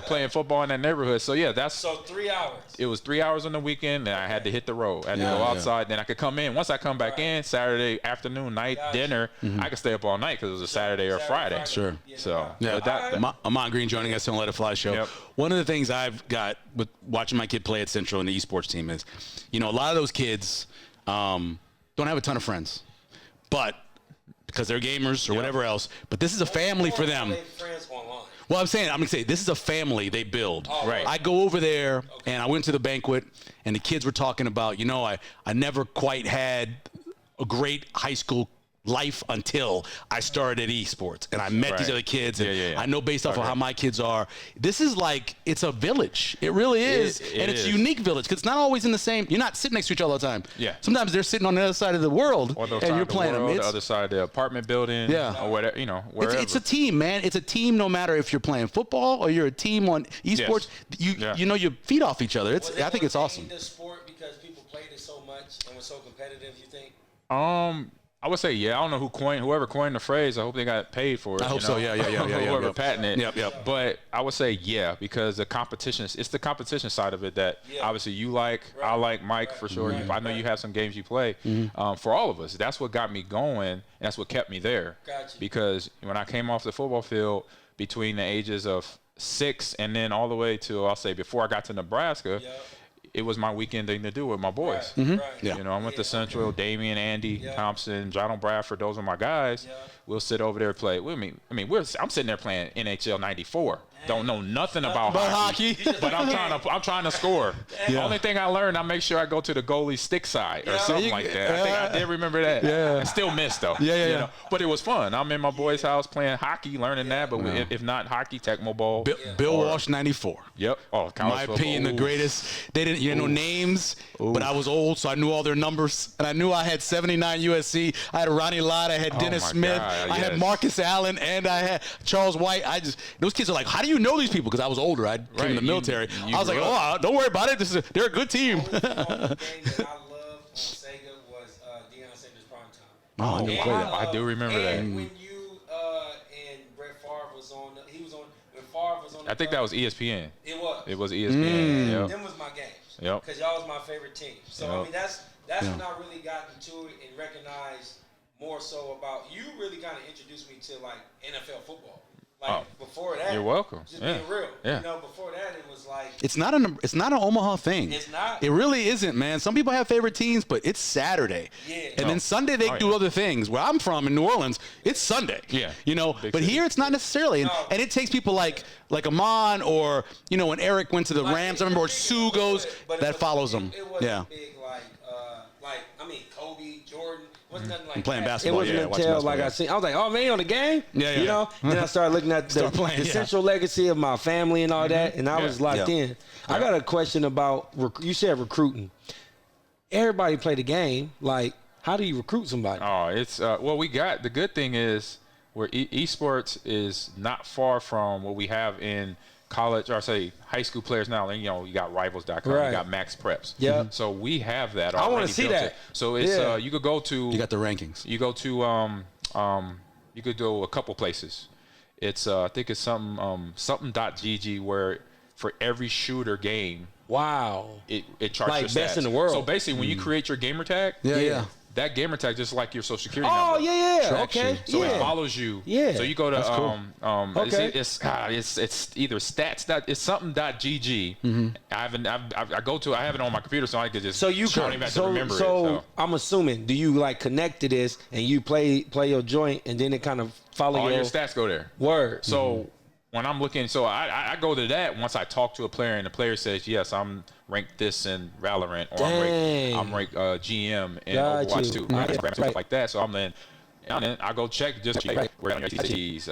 playing football in that neighborhood. So, So 3 hours. It was 3 hours on the weekend, and I had to hit the road. I had to go outside. Then I could come in. Once I come back in, Saturday afternoon, night, dinner, I could stay up all night because it was a Saturday or Friday. Sure. So, Ahman Green joining us on Let It Fly show. Yep. One of the things I've got with watching my kid play at Central and the esports team is, a lot of those kids don't have a ton of friends, but because they're gamers or whatever else. But this is a family for them. Friends online. Well, I'm going to say this is a family they build. Right. I go over there and I went to the banquet and the kids were talking about, I never quite had a great high school life until I started at esports and I met these other kids and I know based off of how my kids are, this is like, it's a village. It really is. It's a unique village because it's not always in the same, you're not sitting next to each other all the time. Yeah. Sometimes they're sitting on the other side of the world and you're playing them. The other side of the apartment building or whatever, wherever. It's a team, man. It's a team no matter if you're playing football or you're a team on esports. Yes. You feed off each other. I think it's awesome. This sport because people played it so much and was so competitive, you think? I would say, I don't know whoever coined the phrase. I hope they got paid for it. I hope so. Yeah. Whoever patented it. Yep. But I would say, because the competition, it's the competition side of it that obviously you like. I like Mike for sure. I know you have some games you play. For all of us, that's what got me going. And that's what kept me there. Gotcha. Because when I came off the football field between the ages of 6 and then all the way to, I'll say, before I got to Nebraska, it was my weekend thing to do with my boys. I went to Central, Damian, Andy, Thompson, John Bradford. Those are my guys. We'll sit over there and play. I'm sitting there playing NHL '94. Don't know nothing about hockey, but I'm trying to score. The only thing I learned, I make sure I go to the goalie stick side or something like that. I think I did remember that. I still missed though. But it was fun. I'm in my boy's house playing hockey, learning that. But if not hockey, Tecmo Bowl. Bill Walsh '94. Yep. Oh, my opinion, the greatest. They didn't know names, but I was old, so I knew all their numbers, and I knew I had 79 USC. I had Ronnie Lott, I had Dennis Smith, God, I had Marcus Allen, and I had Charles White. Those kids are like, how do you know these people? Because I was older. I came in the military. I was like, don't worry about it. They're a good team. The game that I loved on Sega was Deion Sanders Primetime. Oh, I didn't play that. I do remember that. And when you and Brett Favre was on, when Favre was on. I think that was ESPN. It was. It was ESPN. Them was my games. Yep. Because y'all was my favorite team. So I mean, that's when I really got into it and recognized more so about you. Really kind of introduced me to like NFL football. Before that, you're welcome. Just being real. Yeah. Before that, it was like it's not an Omaha thing. It's not. It really isn't, man. Some people have favorite teams, but it's Saturday. And then Sunday they do other things. Where I'm from in New Orleans, it's Sunday. Yeah. But here it's not necessarily. And it takes people like Ahman or when Eric went to the Rams. I remember where Sue goes. That follows them. It wasn't big like Kobe, Jordan. I'm playing it basketball. wasn't Yeah, watching until basketball, like yeah. I seen, I was like, oh man, you on the game? Yeah, yeah. You know. Then I started looking at the playing, yeah. essential legacy of my family and all that, and I was locked in. I got a question about you said recruiting. Everybody play the game. Like, how do you recruit somebody? Oh, it's well, we got the good thing is where esports is not far from what we have in college or say high school players now. And, you know, you got Rivals.com, Right. you got Max Preps. Yeah. So we have that. I wanna already see built that. in. So it's Yeah. you could go to. You got the rankings. You go to you could go a couple places. It's I think it's something.gg where for every shooter game Wow. it charts Like your stats. best in the world. So basically, when you create your gamer tag, Yeah. that gamer tag just like your social security Oh number. yeah. Tracks Okay. you. So yeah. it follows you. Yeah. So you go to Okay. it's either stats. It's something.gg. I have it on my computer, so I could just. So you I don't even have to remember so it. I'm assuming, do you like connect to this and you play your joint and then it kind of follow All your stats go there. word? So when I'm looking, so I go to that once I talk to a player and the player says, yes, I'm ranked this in Valorant or I'm ranked GM in Got Overwatch you. 2, Right. stuff like that. So I'm then I go check just where on your TTs.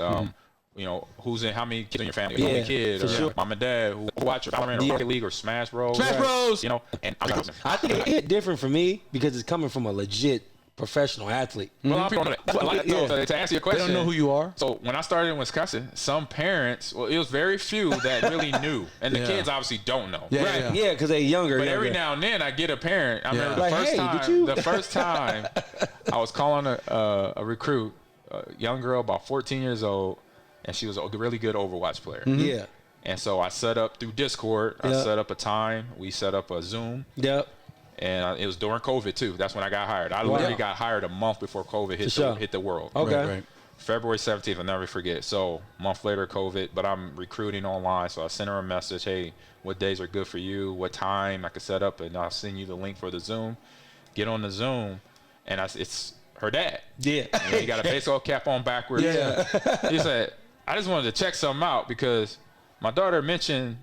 You know, who's in, how many kids in your family, how many kids, for or sure. mom and dad who watch Valorant or Rocket League or Smash Bros. Smash Bros. You know, and I think it hit different for me because it's coming from a legit professional athlete. Well, I'm from to answer your question. They don't know who you are. So when I started in Wisconsin, some parents, well, it was very few that really knew, and the kids obviously don't know. Yeah, Right? yeah. Yeah, because they're younger. But every now and then I get a parent. I remember Like, the first hey, time. did you? The first time I was calling a recruit, a young girl about 14 years old, and she was a really good Overwatch player. Yeah. And so I set up through Discord. I set up a time. We set up a Zoom. Yep. And it was during COVID too. That's when I got hired. I literally got hired a month before COVID hit the world. Okay. Right. February 17th, I'll never forget. So a month later, COVID, but I'm recruiting online. So I sent her a message, hey, what days are good for you? What time I could set up? And I'll send you the link for the Zoom. Get on the Zoom, and it's her dad. Yeah. And he got a baseball cap on backwards. Yeah. He said, I just wanted to check something out because my daughter mentioned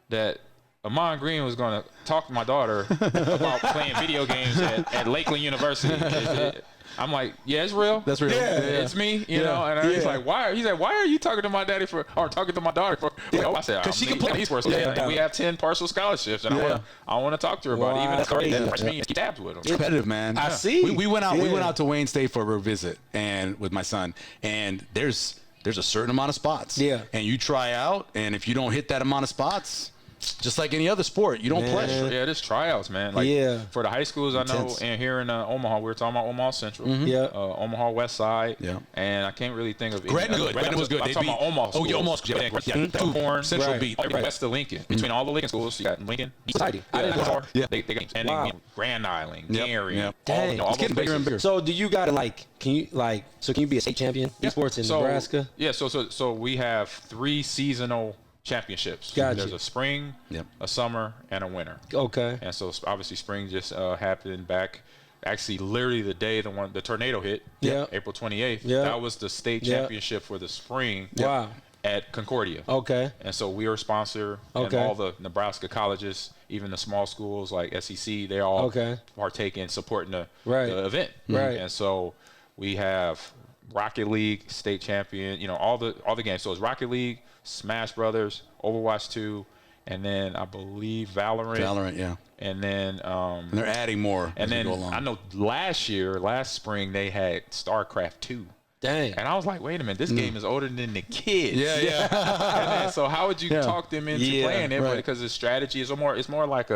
that Ahman Green was going to talk to my daughter about playing video games at Lakeland University. I'm like, yeah, it's real. That's real. Yeah. It's me, you know. And he's like, why? He's like, why are you talking to my daddy or talking to my daughter for? I said, because she can play esports. And we have 10 partial scholarships, and I want to talk to her about it. Even That's crazy. keep tabs with them. Competitive, man. I see. We went out. We Yeah. went out to Wayne State for a visit, and with my son, and there's a certain amount of spots. Yeah. And you try out, and if you don't hit that amount of spots, just like any other sport, you don't play. Yeah, there's tryouts, man. Like for the high schools, I know, Intense. and here in Omaha, we were talking about Omaha Central, Yeah. Omaha West Side, Yeah. and I can't really think of Granton any good. other. Granton was good. I'm They talking beat- about Omaha. Oh, yeah, Omaha. schools. Yeah. Horn, Central Right. beat. west of Lincoln. Between all the Lincoln schools, you got Lincoln, Society. I didn't know. Yeah. They games. And Wow. then Grand Island, Yep. Gary, Yep. Dang. all It's getting those bigger and places. bigger. So do you got to can you be a state champion esports in Nebraska? Yeah, so we have 3 seasonal championships. Gotcha. There's a spring, Yep. a summer, and a winter. Okay. And so obviously spring just happened back, actually literally the day the tornado hit, Yeah. April 28th. Yeah. That was the state Yeah. championship for the spring. Wow. At Concordia. Okay. And so we are a sponsor, and Okay. all the Nebraska colleges, even the small schools like SEC, they all partake in supporting the event. Right. And so we have Rocket League state champion, you know, all the games. So it's Rocket League, Smash Brothers, Overwatch 2, and then I believe Valorant. Yeah. And then And they're adding more. and as we then go along. I know last spring they had StarCraft 2. Dang. And I was like, wait a minute, this game is older than the kids. Yeah. And then, so how would you talk them into playing it? right. Because the strategy is it's more like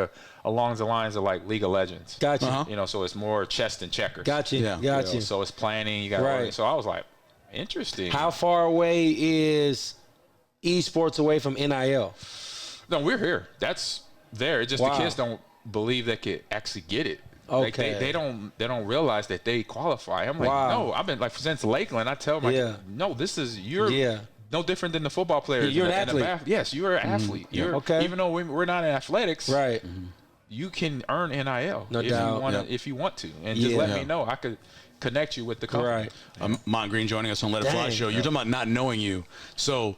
along the lines of like League of Legends. Gotcha. Uh-huh. You know, so it's more chess than checkers. Gotcha. Yeah. You Gotcha. know, so it's planning. You got Right. So I was like, interesting. How far away is esports away from NIL? No, we're here. That's there. It's just Wow. the kids don't believe they could actually get it. Like Okay. they don't realize that they qualify. I'm like, Wow. no, I've been like since Lakeland. I tell them, Yeah. no, you're Yeah. no different than the football players. You're and an the athlete. yes, you're an athlete. You're Okay. Even though we're not in athletics, Right. you can earn NIL No if doubt. you want to. Yeah. If you want to, and just Yeah. let Yeah. me know. I could connect you with the company. Right. Ahman Green joining us on Let It Fly Dang. show. You're talking about not knowing you. So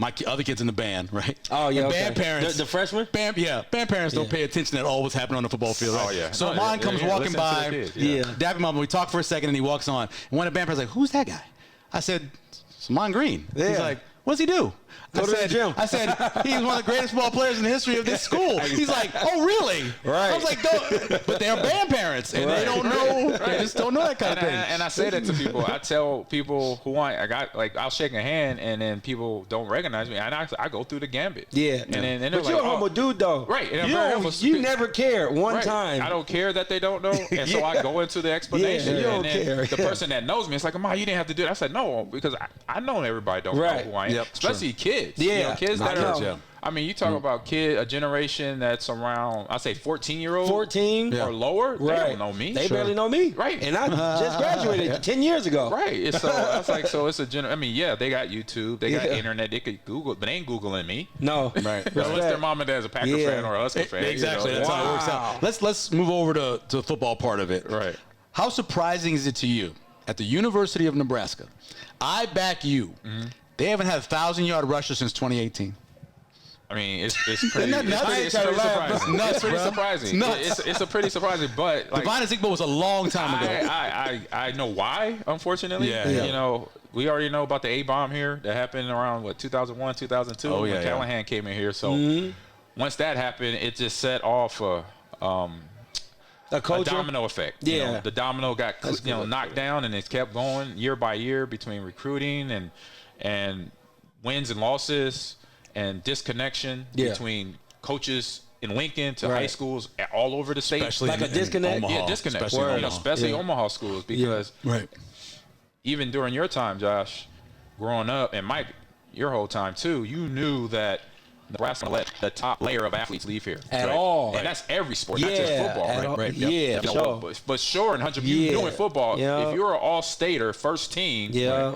my other kid's in the band, right? Oh, yeah, And okay. band parents. The freshmen? Band parents don't pay attention at all what's happening on the football field, right? Oh, yeah. So No, mine comes walking listen to by, the kids, yeah. dab him up, and we talk for a second, and he walks on. And one of the band parents is like, who's that guy? I said, it's Ahman Green. Yeah. He's like, what does he do? Go to the gym. I said, he's one of the greatest football players in the history of this school. He's like, oh, really? Right. I was like, but they're band parents, and they don't know. They just don't know that kind of thing. And I say that to people. I tell people who I'll shake a hand, and then people don't recognize me, and I go through the gambit. Yeah. And then But you're a humble dude, though. Right. And I'm You, very don't- humble. you never cared one Right. time. I don't care that they don't know, and so I go into the explanation. Yeah, you don't and then care. the person that knows me, it's like, "Ma, you didn't have to do that." I said, "No, because I know everybody don't Right. know who I am, Yep, especially kids. Yeah. You know, kids that I are. know. I mean, you talk about a generation that's around, I say 14-year-old 14 or lower. They don't know me. They barely know me. Right. And I just graduated 10 years ago. Right. It's so that's like, so it's a I mean, yeah, they got YouTube, they got Yeah. internet, they could Google, but they ain't Googling me. No. Right. Unless their mom and dad's a Packer Yeah. fan or a Husker fan. Exactly. You know? That's how it works out. Let's move over to the football part of it. Right. How surprising is it to you at the University of Nebraska? I back you. They haven't had 1,000-yard rusher since 2018. I mean, it's pretty, that nuts? it's pretty surprising. Nuts, It's pretty bro. surprising. It's nuts. It's a pretty surprising, but like, Divine Ezekiel was a long time ago. I know why, unfortunately. Yeah. You know, we already know about the A-bomb here that happened around, 2001, 2002 Oh, when yeah, yeah. Callahan came in here. So once that happened, it just set off a culture. domino effect. You Yeah. know, the domino got knocked down, and it's kept going year by year between recruiting and wins and losses and disconnection Yeah. between coaches in Lincoln to high Right. schools all over the state. Especially Like a in disconnect? Omaha, Yeah, disconnect. especially in You know, Omaha. especially Yeah. Omaha schools, because Right. even during your time, Josh, growing up, and Mike, your whole time too, you knew that Nebraska let the top layer of athletes leave here At right? all. And that's every sport, not just football. at Right? all. Right. Yep. Yeah, You know, sure. but sure, and Hunter, you Yeah. doing football. Yeah. If you're an all-stater, first team, Yeah.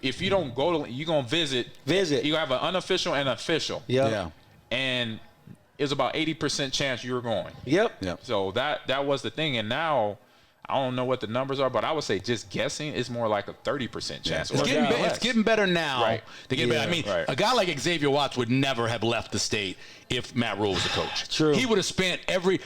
if you don't go to, you're gonna visit. Visit. You have an unofficial and official. Yep. Yeah. And it's about 80% chance you're going. Yep. Yep. So that was the thing, and now I don't know what the numbers are, but I would say just guessing is more like a 30% chance. It's or getting, less. it's getting better now. Right. To get Yeah. better. I mean, Right. a guy like Xavier Watts would never have left the state if Matt Rule was the coach. True. He would have spent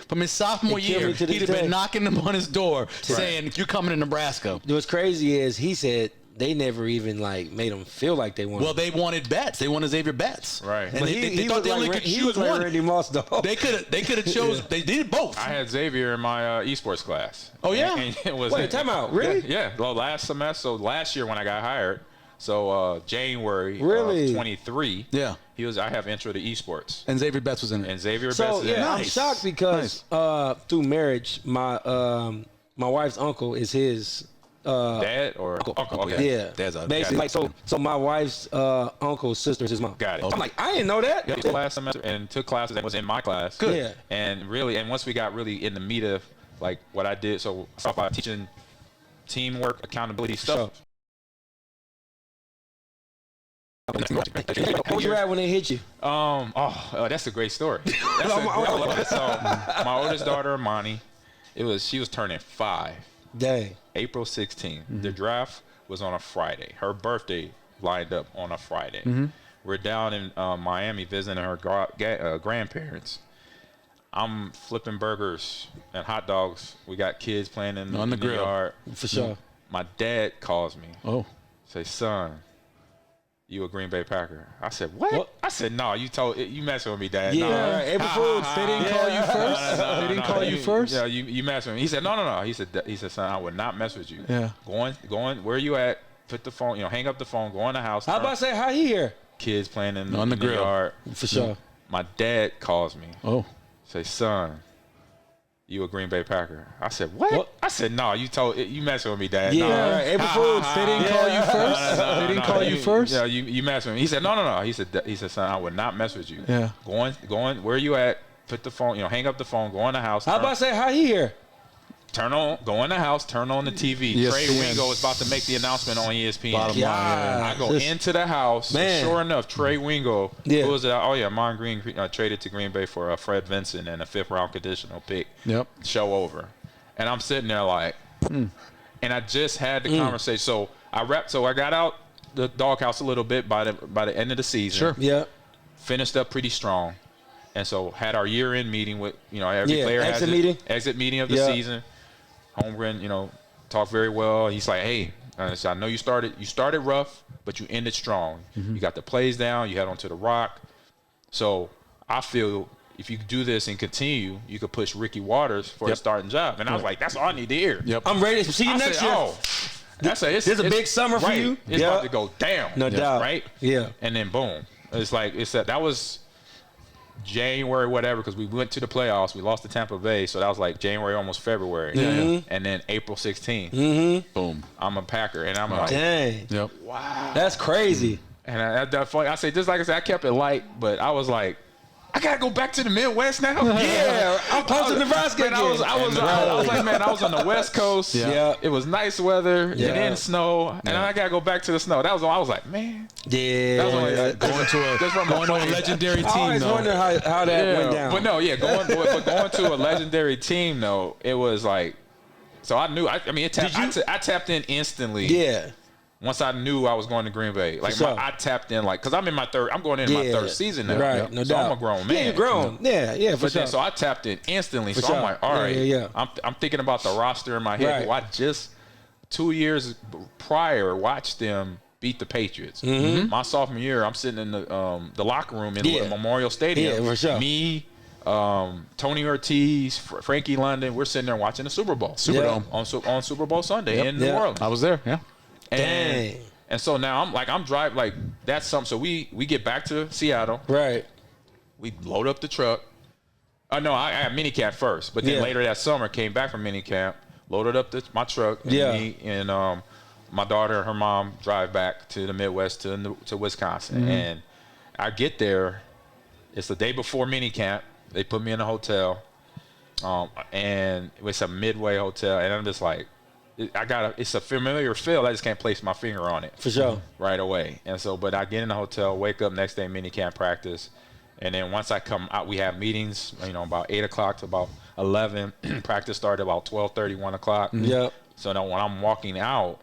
from his sophomore It killed year, me to this he'd have day. been knocking on his door saying, "You're coming to Nebraska." What's crazy is he said they never even made him feel like they wanted. Well, they wanted Betts. They wanted Xavier Betts. Right. And But they thought they only could he choose was like one. Randy Moss, though. They could have chose. They did both. I had Xavier in my esports class. Oh, yeah? And it was Wait, time out. Really? Yeah. Well, last semester, so last year when I got hired, so January Really? of 23. Yeah. I have intro to esports, And Xavier Betts was in it. and Xavier So Betts is in yeah, it. I'm shocked because through marriage, my wife's uncle is his. Dad or uncle? Okay. Yeah, Dad's out. basically Got it. like so my wife's uncle's sister is his mom. Got it. I'm like, I didn't know that. Yep. Last semester, and took classes that was in my class. Good. Yeah. And once we got really in the meat of like what I did, so I started by teaching teamwork, accountability stuff. Where you at when they hit you? That's a great story. So my oldest daughter, Amani, she was turning 5, Dang. April 16th. The draft was on a Friday. Her birthday lined up on a Friday. We're down in Miami visiting her grandparents. I'm flipping burgers and hot dogs. We got kids playing in On the the grill. yard. For sure. My dad calls me. Oh. Say, son, you a Green Bay Packer? I said, what? I said, no, you messing with me, Dad. Yeah, No. right. April Fools. They didn't call you first? They didn't call you first? Yeah, you messing with me. He said, no. He said, son, I would not mess with you. Yeah. Going, where you at? Put the phone, hang up the phone, go in the house. How about say how he here? Kids playing in On the the grill. yard. For sure. My dad calls me. Oh. Say, son, you a Green Bay Packer? I said, what? I said, no, you messing with me, Dad. Yeah, no. right. April Fools. They didn't call you first? They didn't call you first? Yeah, you messing with me. He said, no. He said, son, I would not mess with you. Yeah. Going, where you at? Put the phone, hang up the phone, go in the house. How about say how he here? Go in the house, turn on the TV. ESPN. Trey Wingo is about to make the announcement on ESPN. Bottom line, yeah. I go into the house. Man. Sure enough, Trey Wingo, Yeah. who was Ahman Green traded to Green Bay for Fred Vincent and a 5th-round conditional pick. Yep. Show over. And I'm sitting there like, and I just had the conversation. So I got out the doghouse a little bit by the end of the season. Sure. Yeah. Finished up pretty strong. And so had our year-end meeting with, every player has exit meeting of the season. Holmgren, talked very well. He's like, hey, so I know you started rough, but you ended strong. Mm-hmm. You got the plays down. You head onto the rock. So I feel if you do this and continue, you could push Ricky Waters for a starting job. And I was like, that's all I need to hear. Yep. I'm ready to see you next year. Oh, this is a big summer for you. It's about to go down. No doubt. Right? Yeah. And then boom. That was January, whatever, because we went to the playoffs. We lost to Tampa Bay, so that was like January, almost February. Mm-hmm. And then April 16th, boom, I'm a Packer, and I'm like, dang, yep, wow, that's crazy. And I say, just like I said, I kept it light, but I was like, I gotta go back to the Midwest now. Yeah, I'm close to Nebraska again. I was like, man, I was on the West Coast. Yeah. It was nice weather. Yeah. It didn't snow, and I gotta go back to the snow. That was all. I was like, man. Yeah. That was only, going to a legendary team. I always wonder how that went down. But no, going to a legendary team though, it was like. So I knew. I tapped in instantly. Yeah. Once I knew I was going to Green Bay, I tapped in, because I'm going into my third season now. Right, no doubt. I'm a grown man. Yeah, you're grown. Yeah, for sure. So I tapped in instantly. For so sure. I'm like, all right. Yeah. I'm thinking about the roster in my head. Right. Well, I just 2 years prior watched them beat the Patriots. Mm-hmm. My sophomore year, I'm sitting in the locker room in Memorial Stadium. Yeah, for sure. Me, Tony Ortiz, Frankie London, we're sitting there watching the Super Bowl. Superdome on Super Bowl Sunday in New Orleans. I was there. Yeah. Dang. And so now I'm driving, that's something. So we get back to Seattle. Right. We load up the truck. No, I had minicamp first, but then later that summer came back from minicamp, loaded up my truck, and me and my daughter and her mom drive back to the Midwest to Wisconsin. Mm-hmm. And I get there, it's the day before minicamp. They put me in a hotel, and it's a Midway hotel, and I'm just like, it's a familiar feel. I just can't place my finger on it. For sure. Right away. And so, but I get in the hotel, wake up next day, minicamp practice. And then once I come out, we have meetings, about 8 o'clock to about 11. Practice started about 12:30, 1 o'clock. Yep. So now when I'm walking out,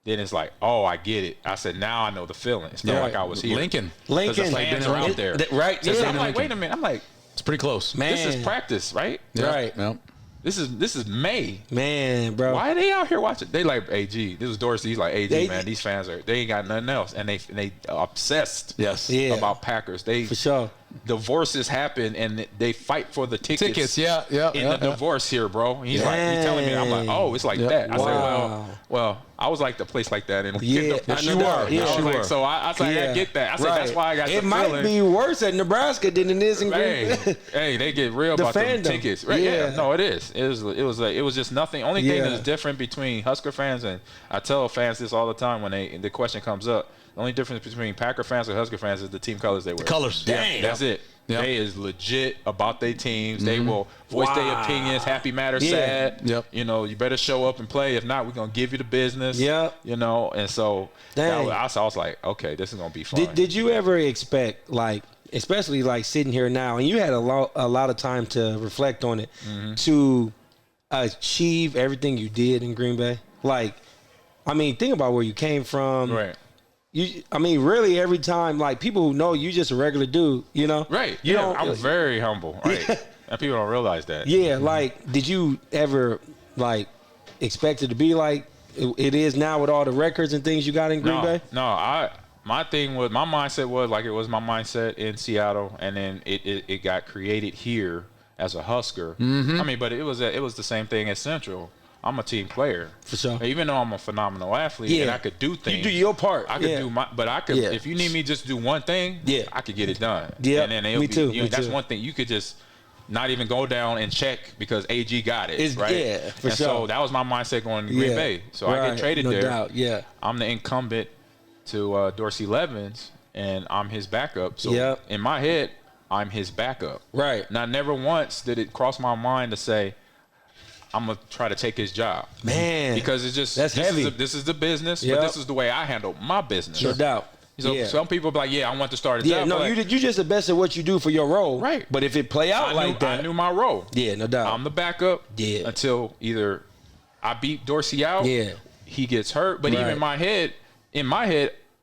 then it's like, oh, I get it. I said, now I know the feeling. It's not like I was here. Lincoln. The fans are out there. Right. So I'm like, wait a minute. I'm like, it's pretty close. Man. This is practice, right? Yeah. Right. Yep. This is May. Man, bro. Why are they out here watching? They like AG. This was Dorsey. He's like, AG, man, these fans they ain't got nothing else. And they obsessed about Packers. For sure. Divorces happen and they fight for the tickets. Yeah. In the divorce here, bro. And he's like, he's telling me, I'm like, oh, it's like that. I said, well, I was like the place like that. And you were. Yeah, you were. So I was like, I get that. I said, that's why I got it the might feeling. be worse at Nebraska than it is in Green Bay. Hey, they get real about the tickets. Right? Yeah. No, it is. It was just nothing. Only thing that's different between Husker fans, and I tell fans this all the time when the question comes up, the only difference between Packer fans and Husker fans is the team colors they wear. Colors. Dang. That's it. Yep. They is legit about their teams. Mm-hmm. They will voice their opinions, happy, mad, or sad. Yep. You better show up and play. If not, we're going to give you the business. Yep. And so I was like, okay, this is going to be fun. Did you ever expect, especially sitting here now, and you had a lot of time to reflect on it, to achieve everything you did in Green Bay? Think about where you came from. Right. Really every time, people who know you just a regular dude, Right. I'm very humble, right? And people don't realize that. Yeah, did you ever, expect it to be like it is now with all the records and things you got in Green Bay? No, my mindset was it was my mindset in Seattle, and then it got created here as a Husker. Mm-hmm. But it was the same thing as Central. I'm a team player. For sure. Even though I'm a phenomenal athlete and I could do things. You do your part. I could do but I could, if you need me just to do one thing, I could get it done. Yeah, and then me too. That's one thing. You could just not even go down and check because AG got it, right? Yeah, for sure. So that was my mindset going to Green Bay. So I get traded there. No doubt, yeah. I'm the incumbent to Dorsey Levens, and I'm his backup. So in my head, I'm his backup. Right. Now, never once did it cross my mind to say, I'm going to try to take his job. Man. Because it's just, that's heavy. This is the business, but this is the way I handle my business. No doubt. So some people be like, I want to start a job. No, you just the best at what you do for your role. Right. But if it play out that. I knew my role. Yeah, no doubt. I'm the backup until either I beat Dorsey out, he gets hurt. But even in my head,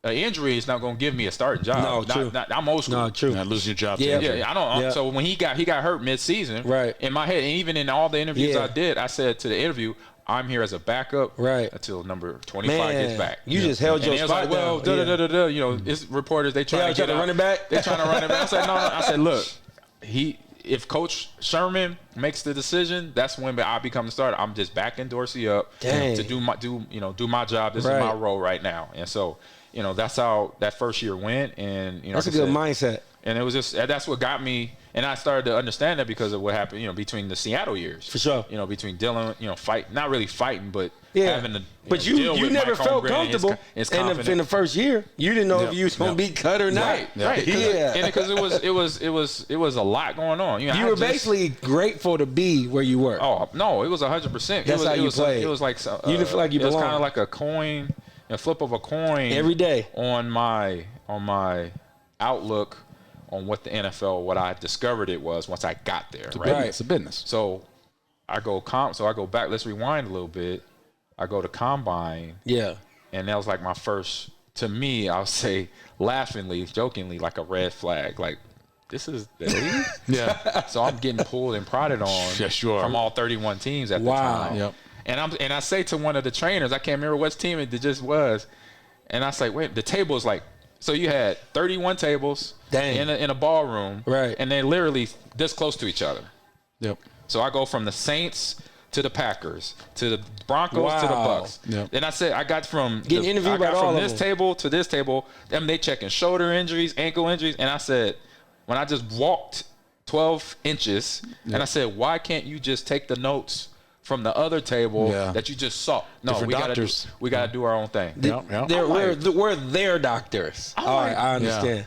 an injury is not going to give me a starting job. No, true. I'm old school. No, true. Not losing your job. Yeah. To injury. Yeah, I don't. Yeah. So when he got hurt mid-season, Right. in my head, and even in all the interviews Yeah. I did, I said to the interview, I'm here as a backup Right. until number 25 gets back. You just held your And it was spot like, well, down. you know, it's reporters, they trying to try get to run it back. They trying to run it back. I said, no. I said, look, if Coach Sherman makes the decision, that's when I become the starter. I'm just backing Dorsey up to do my job. This is my role right now. And so, you know, that's how that first year went. And you know, That's a good mindset. And it was just that's what got me. And I started to understand that because of what happened, you know, between the Seattle years. For sure. You know, between Dylan, you know, not really fighting, but having to. But deal you with never Mike felt Holmgren and comfortable his in the first year. You didn't know if you was gonna be cut or not. Right. Yeah. And because it was a lot going on. You know, You were basically grateful to be where you were. Oh no, it was 100%. That's how you played. It was like you didn't feel like you belonged. It was belonged. kind of like a coin, a flip of a coin Every day on my outlook on what the NFL, what I discovered it was once I got there. Right, It's a business. So I go back. Let's rewind a little bit. I go to combine. Yeah. And that was like my first. To me, I'll say laughingly, jokingly, like a red flag. Like, this is the league? Yeah. So I'm getting pulled and prodded on from all 31 teams at the time. Yep. And I say to one of the trainers, I can't remember what team it just was, and I say, wait, the table is like, so you had 31 tables in a ballroom, right? And they're literally this close to each other. Yep. So I go from the Saints to the Packers to the Broncos to the Bucks. Yep. And I said I got from interviewed by all from of this them. table to this table. Them they checking shoulder injuries, ankle injuries, and I said when I just walked 12 inches, and I said, why can't you just take the notes from the other table that you just saw? No, Different doctors. We gotta do our own thing. We're their doctors. All right, I understand.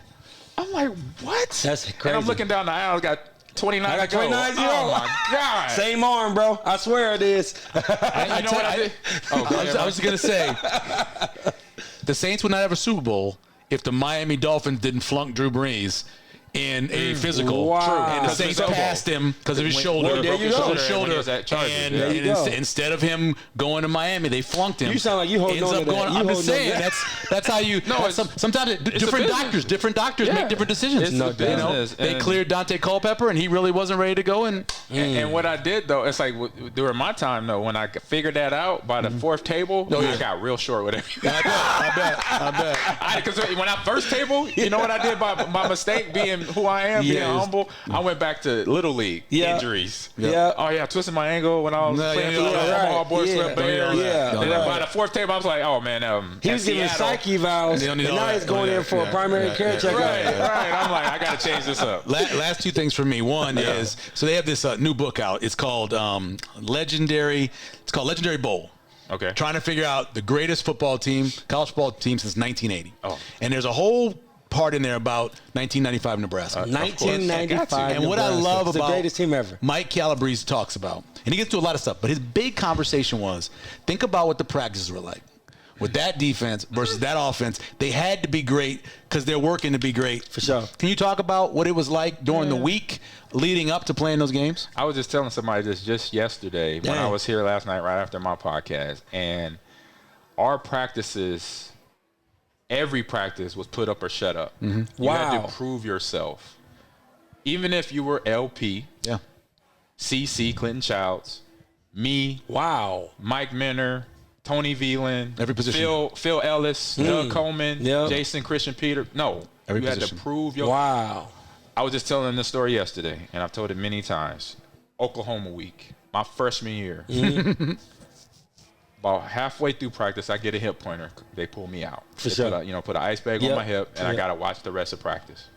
I'm like, what? That's crazy. And I'm looking down the aisle. I got 29. I got 29 0. Oh my God. Same arm, bro. I swear it is. You know what I did? I was going to say, the Saints would not have a Super Bowl if the Miami Dolphins didn't flunk Drew Brees in a physical. Wow. And the Because of Saints his elbow. passed him because of his shoulder. Well, there you go. His shoulder. When he was at Chargers, And, yeah. and There you go. instead of him going to Miami, they flunked him. You sound like you holding Ends on up to that. going. You I'm just holding on saying to that's how you. No, that's sometimes different doctors Yeah. make different decisions. It's the business. They And- cleared Dante Culpepper, and he really wasn't ready to go. And And what I did though, it's like during my time though, when I figured that out by the fourth table, I got real short with everything. I bet. Because when I first table, you know what I did by mistake, being who I am, being humble. I went back to Little League injuries. Yeah. Oh yeah, I twisted my ankle when I was playing for the Omaha Boys Club Bears. And then by the fourth table, I was like, oh man, he was giving psyche vows, and now he's going in for a primary care checkup. Right. I'm like, I got to change this up. Last two things for me. One is, so they have this new book out. It's called Legendary Bowl. Okay. Trying to figure out the greatest football team, college football team since 1980. Oh. And there's a whole part in there about 1995 Nebraska. 1995. And what I love it's about the greatest team ever. Mike Calabrese talks about, and he gets to a lot of stuff, but his big conversation was, think about what the practices were like. With that defense versus that offense, they had to be great because they're working to be great. For sure. Can you talk about what it was like during the week leading up to playing those games? I was just telling somebody this just yesterday when I was here last night right after my podcast, and our practices, every practice was put up or shut up. You had to prove yourself. Even if you were LP, CC, Clinton Childs, me, Mike Minner, Tony Veland, every position. Phil Ellis, Doug Coleman, Jason Christian Peter. No, every you position. had to prove your. I was just telling this story yesterday, and I've told it many times. Oklahoma week, my freshman year. About halfway through practice, I get a hip pointer. They pull me out. For sure. Put an ice bag on my hip, and I got to watch the rest of practice.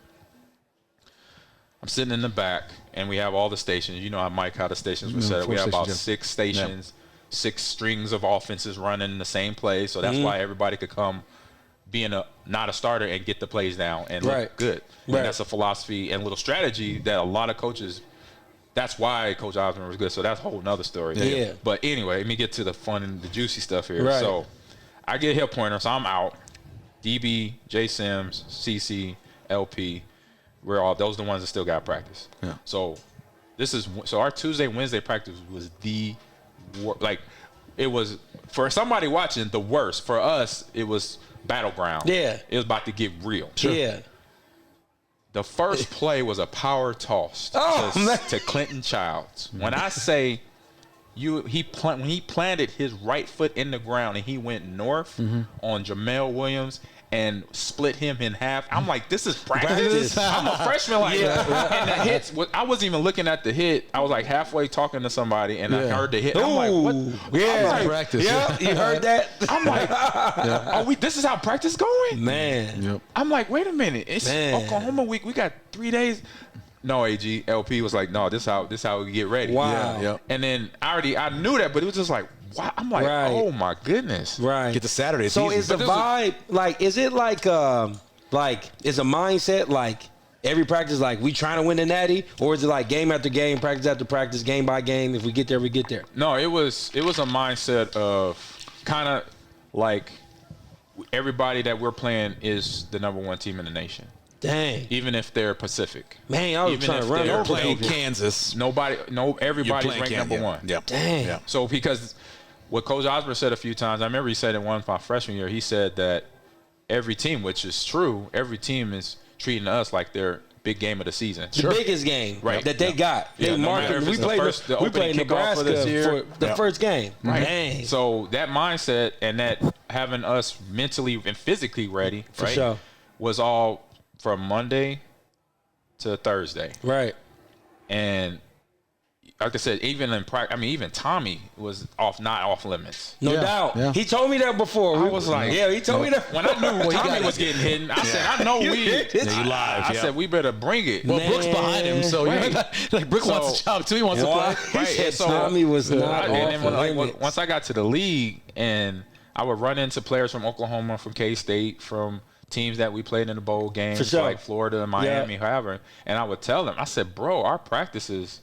I'm sitting in the back, and we have all the stations. You know how the stations were set up. We have about 6 stations, 6 strings of offenses running in the same play. So that's why everybody could come being not a starter and get the plays down and look good. And that's a philosophy and little strategy that a lot of coaches – that's why Coach Osborne was good. So that's a whole nother story. Yeah. But anyway, let me get to the fun and the juicy stuff here. So I get a hip pointer, so I'm out. DB, J. Sims, CC, LP, those are the ones that still got practice. Yeah. So our Tuesday, Wednesday practice was it was for somebody watching the worst. For us, it was battleground. Yeah. It was about to get real. Yeah. The first play was a power toss to Clinton Childs. When I say when he planted his right foot in the ground and he went north on Jamel Williams and split him in half, I'm like, this is practice. I'm a freshman, like, and the hits. I wasn't even looking at the hit. I was like halfway talking to somebody, and I heard the hit. I'm like, what? Yeah, like, practice. Yeah, you heard that? I'm like, are we? This is how practice going, Man. Yep. I'm like, wait a minute. It's Oklahoma week. We got 3 days. No, AG, LP was like, no, this how we get ready. Wow. Yeah, yep. And then I knew that, but it was just like, wow. I'm like, oh my goodness. Right. Get to Saturday. So is the vibe like? Is it like is a mindset like every practice like we trying to win the natty, or is it like game after game, practice after practice, game by game? If we get there, we get there. No, it was a mindset of kind of like everybody that we're playing is the #1 team in the nation. Dang. Even if they're Pacific. Man, I was Even trying to if run they're over playing people. Kansas. Everybody's ranked #1. Yeah. Dang. Yeah. So because what Coach Osborne said a few times, I remember he said in one of my freshman year, he said that every team, which is true, every team is treating us like their big game of the season. The biggest game that they got. Yeah, They no marked matter if we it's the played first- the we opening played kickoff for Nebraska this year. for the first game. Right. Dang. So that mindset and that having us mentally and physically ready, For right, sure. was all from Monday to Thursday. Right. And like I said, even in practice, even Tommy was not off limits. No doubt. Yeah. He told me that before. I was like, yeah, he told me that. When I knew Tommy was getting hit, I said, I know we. you live. I said we better bring it. Well, Brooks behind him, so Right. like Brooks wants a job too. He wants to play. He Right, said and so- Tommy was not off And then limits. once I got to the league, and I would run into players from Oklahoma, from K-State, from teams that we played in the bowl games, For sure. like Florida, Miami, however. And I would tell them, I said, bro, our practices,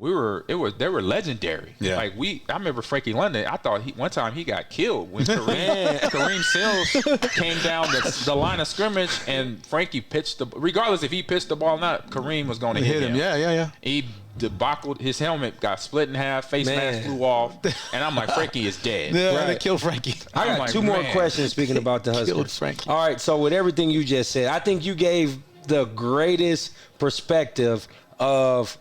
they were legendary. Yeah. Like I remember Frankie London. I thought one time he got killed when Kareem Sills came down the line of scrimmage, and Frankie pitched regardless if he pitched the ball or not, Kareem was going to hit him. Yeah. He debacled, his helmet got split in half, face mask flew off, and I'm like, Frankie is dead. Yeah, they killed Frankie. I got like, two more man. questions speaking about the Killed Huskers. Frankie. All right, so with everything you just said, I think you gave the greatest perspective of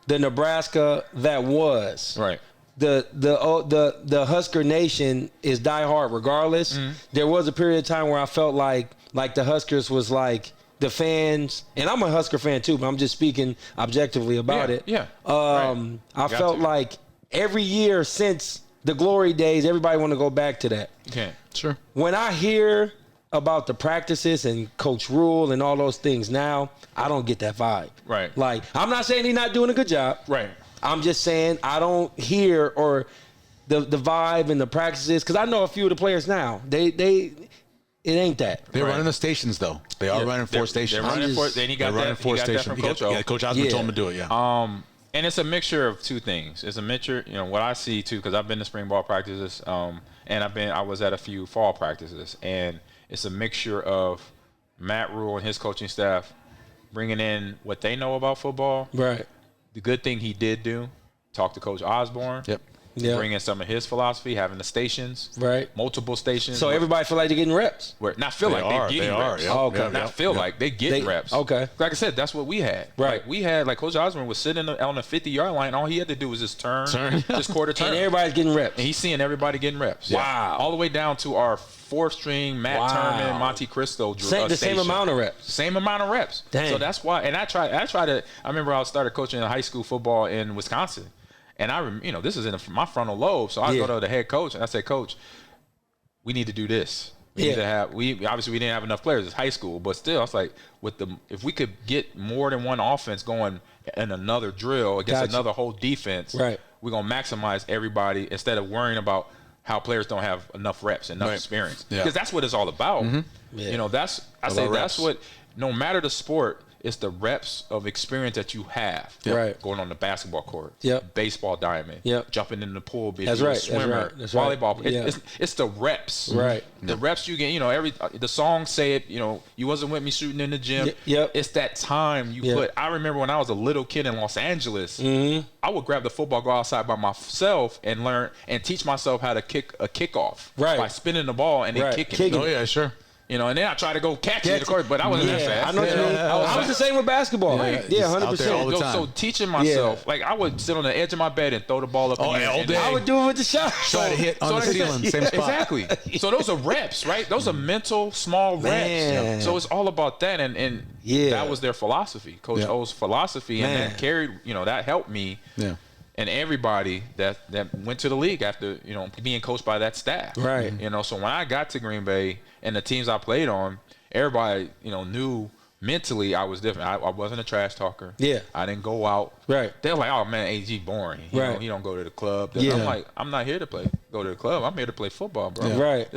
the Nebraska that was. Right. The Husker Nation is diehard regardless. There was a period of time where I felt like the Huskers was like the fans, and I'm a Husker fan too, but I'm just speaking objectively about it. Yeah. I Got felt to. like every year since the glory days, everybody want to go back to that. Okay. Sure. When I hear about the practices and Coach Rule and all those things now, I don't get that vibe. Right. Like, I'm not saying he's not doing a good job. Right. I'm just saying I don't hear or the vibe and the practices, because I know a few of the players now. It ain't that. They're Right. running the stations though. They are running 4 stations. They're running then he got that from Coach O. Yeah, Coach Osborne told him to do it. Yeah. And it's a mixture of two things. It's a mixture, what I see too, because I've been to spring ball practices, and I was at a few fall practices, and it's a mixture of Matt Rule and his coaching staff bringing in what they know about football. Right. The good thing he did do, talk to Coach Osborne. Yep. Yeah. Bring in some of his philosophy, having the stations, Right. multiple stations. So everybody feel like they're getting reps. Not feel like they're getting reps. Yep. Okay. Yep. Not feel like they getting reps. Okay. Like I said, that's what we had. Right. Like we had, like Coach Osborne was sitting on the 50-yard line. All he had to do was just turn. Just quarter turn. And everybody's getting reps. And he's seeing everybody getting reps. Wow. All the way down to our fourth string, Matt Wow. Turman, Monte Cristo. The same station. amount of reps. Same amount of reps. Dang. So that's why. And I remember I started coaching high school football in Wisconsin. And this is in my frontal lobe. So I go to the head coach and I say, Coach, we need to do this. We need to have. Obviously we didn't have enough players. It's high school, but still, I was like, if we could get more than one offense going in another drill against another whole defense, right, we're gonna maximize everybody instead of worrying about how players don't have enough reps, enough experience, because that's what it's all about. Yeah. That's what. No matter the sport, it's the reps of experience that you have. Right. Going on the basketball court. Yep. Baseball diamond. Yep. Jumping in the pool. Being That's a right. swimmer. That's right. Volleyball. Yeah. It's the reps. Right. The reps you get. The songs say it. You wasn't with me shooting in the gym. Yep. It's that time you put. I remember when I was a little kid in Los Angeles. I would grab the football, go outside by myself, and learn and teach myself how to kick a kickoff. Right. By spinning the ball and then kicking. Oh yeah, sure. And then I try to go catch it, of course, but I wasn't that fast. I know what you mean. I was the same with basketball. Yeah, Yeah, just out there all 100%. the time. So teaching myself, like I would sit on the edge of my bed and throw the ball up in the air. all day. I would do it with the shot. Try to hit on the ceiling, same spot. Exactly. So those are reps, right? Those are mental small reps. Man. So it's all about that, and that was their philosophy, Coach O's philosophy, and that carried, that helped me. Yeah. And everybody that went to the league after, being coached by that staff. Right. So when I got to Green Bay and the teams I played on, everybody, knew mentally I was different. I wasn't a trash talker. Yeah. I didn't go out. Right. They're like, oh, man, AG boring. He don't go to the club. I'm like, I'm not here to go to the club. I'm here to play football, bro. Yeah. Right.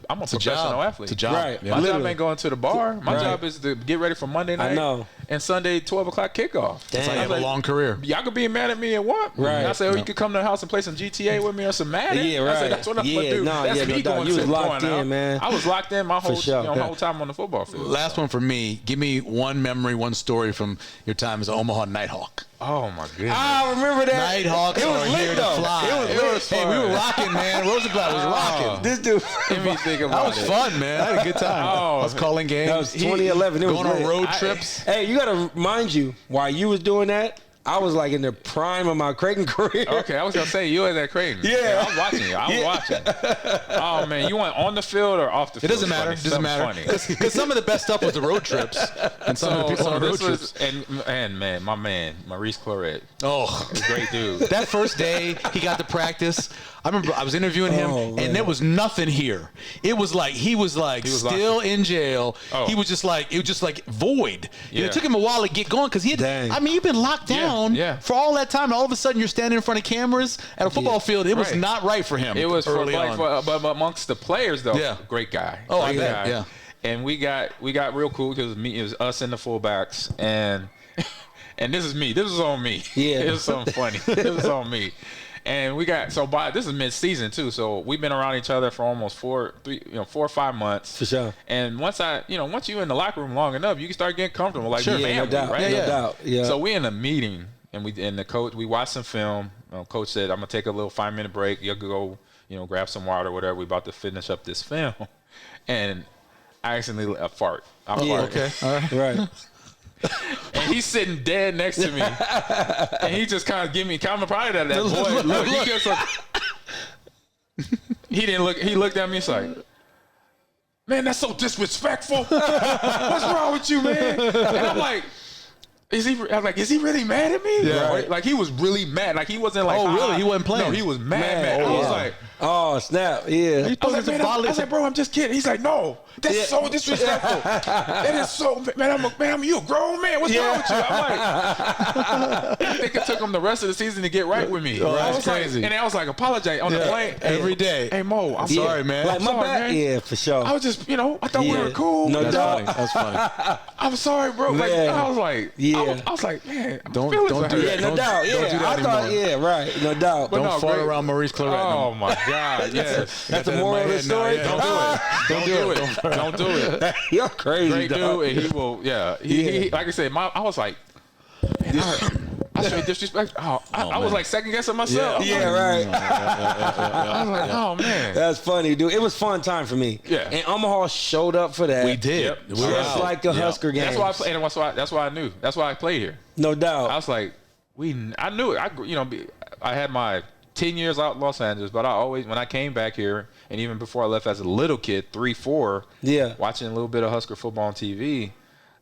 I'm a professional athlete. It's a job. Right. Yeah. My job Literally. ain't going to the bar. My Right. job is to get ready for Monday night. I know. And Sunday, 12 o'clock kickoff. Damn. It's like you have a long career. Y'all could be mad at me and what? Right. And I said, you could come to the house and play some GTA with me or some Madden. Yeah, right. I said, that's what I'm going to do. That's me going You to was locked in, man. I was locked in my whole, sure. whole time on the football field. Last one for me. Give me one memory, one story from your time as an Omaha Nighthawk. Oh, my goodness. I remember that. Nighthawks It was are lit, here though. to fly. It was Hey, we were rocking, man. Rosenblatt was rocking. This dude. Let me think That about was it. fun, man. I had a good time. Oh, I was calling games. That was 2011. It was going on lit. road trips. Hey, you got to remind you, while you was doing that, I was like in the prime of my Creighton career. Okay, I was going to say, you was at Creighton. Yeah. I was watching you. I was watching. Oh, man. You went on the field or off the It field? doesn't matter. It doesn't matter. Because some of the best stuff was the road trips. And some of the people on the road trips. And man, my man, Maurice Claret. Oh, Great dude. that first day he got to practice, I remember I was interviewing him, and there was nothing here. It was like he was still in jail. Oh. He was just like, it was just like void. Yeah. It took him a while to get going because he had, you've been locked down for all that time, and all of a sudden you're standing in front of cameras at a football field. It was not right for him. It was early on. but amongst the players though, great guy. Oh, I Great bet. guy. Yeah. And we got real cool because it was us and the fullbacks, and this is me. This was on me. Yeah. It was something funny. It was on me. And we got this is mid-season too, so we've been around each other for almost 4 or 5 months. For sure. And once you in the locker room long enough, you can start getting comfortable, like Sure. family, No doubt. right? No doubt. Yeah. So we in a meeting, and the coach, we watched some film. Coach said, "I'm gonna take a little 5-minute break. You can go, grab some water, or whatever. We about to finish up this film," and I accidentally fart. I farted. Okay. All right. Right. And he's sitting dead next to me, and he just kind of give me kind of pride at that boy. Look, he gets he didn't look. He looked at me. He's like, "Man, that's so disrespectful. What's wrong with you, man?" And I'm like, is he really mad at me? Yeah. Right. Like he was really mad. Like he wasn't like, Oh, really? He wasn't playing? No, he was mad. I was like, Oh, snap. Yeah. I was like, bro, I'm just kidding. He's like, no, that's so disrespectful. That is so, man, you a grown man. What's wrong with you? I'm like, I think it took him the rest of the season to get right with me. Oh, I that's was like, crazy. and I was like, apologize on the plane Every day. Hey, Mo, I'm sorry, man. Like, I'm my sorry, bad. man. Yeah, for sure. I was just, I thought we Yeah. were cool. No That's doubt. funny. That's funny. I'm sorry, bro. Like, Man. I was like, Yeah. I was like, man, Don't feelings do are that. hurt. Yeah, no Don't- doubt. don't Yeah, do that I thought. anymore. Yeah, right. No doubt. But Don't no, fart great. around Maurice Claret. Oh my God! Yes. That's the in moral my of the head now, story. yeah. Don't do it. Don't do it. You're crazy, Great dog. dude, and he will. Yeah. He like I said, I was like, man, I straight disrespect. I was like second guessing myself. Yeah, right. I was like, oh man. That's funny, dude. It was fun time for me. Yeah. And Omaha showed up for that. We did. Yep. We Just were out. like the Husker game. That's why I played, and that's why I knew. That's why I played here. No doubt. I was like, I knew it. I had my 10 years out in Los Angeles, but I always, when I came back here, and even before I left as a little kid, 3, 4, watching a little bit of Husker football on TV,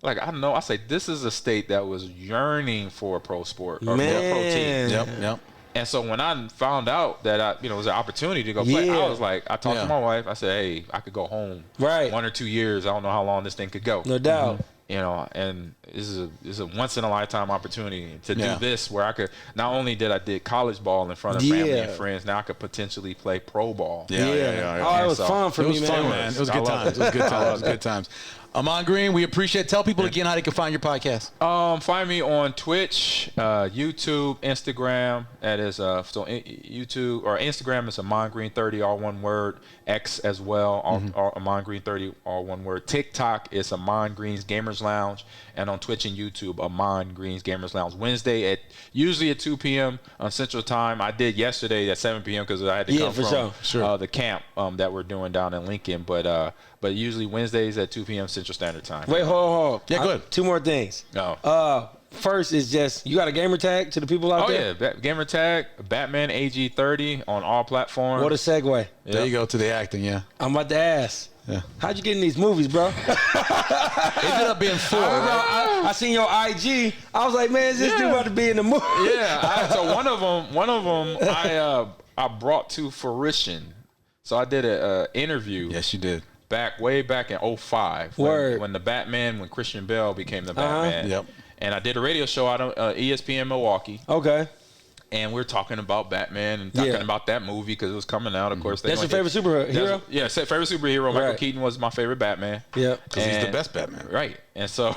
like I say this is a state that was yearning for a pro sport or for a pro team. Yep. And so when I found out that it was an opportunity to go play, I was like, I talked to my wife. I said, hey, I could go home. Right. 1 or 2 years. I don't know how long this thing could go. No doubt. And this is a once in a lifetime opportunity to do this, where I could not only did college ball in front of family and friends, now I could potentially play pro ball. Yeah. Oh, it was fun for me, man. It was good times. It was good times. Ahman Green, we appreciate it. Tell people again how they can find your podcast. Find me on Twitch, YouTube, Instagram. That is YouTube or Instagram is Ahman Green 30, all one word. X as well, Ahman Green 30, all one word. TikTok is Ahman Green's Gamers Lounge, and on Twitch and YouTube, Ahman Green's Gamers Lounge. Wednesday usually at 2 p.m. on Central Time. I did yesterday at 7 p.m. because I had to come from the camp that we're doing down in Lincoln, but usually Wednesdays at 2 p.m. Central Standard Time. Wait, hold. Yeah, good. 2 more things. No. First is just, you got a gamer tag to the people out there? Oh, yeah. Gamer tag, Batman AG30 on all platforms. What a segue. There you go to the acting, yeah. I'm about to ask. Yeah. How'd you get in these movies, bro? Ended up being 4. I seen your IG. I was like, man, is this dude about to be in the movie? Yeah. So one of them, I brought to fruition. So I did an interview. Yes, you did. Way back in 2005. When the Batman, when Christian Bale became the Batman. Yep. And I did a radio show out on ESPN Milwaukee. Okay. And we're talking about Batman and talking about that movie because it was coming out. Of course, that's your favorite superhero? Yeah, favorite superhero. Michael Keaton was my favorite Batman. Yeah, because he's the best Batman. Right. And so,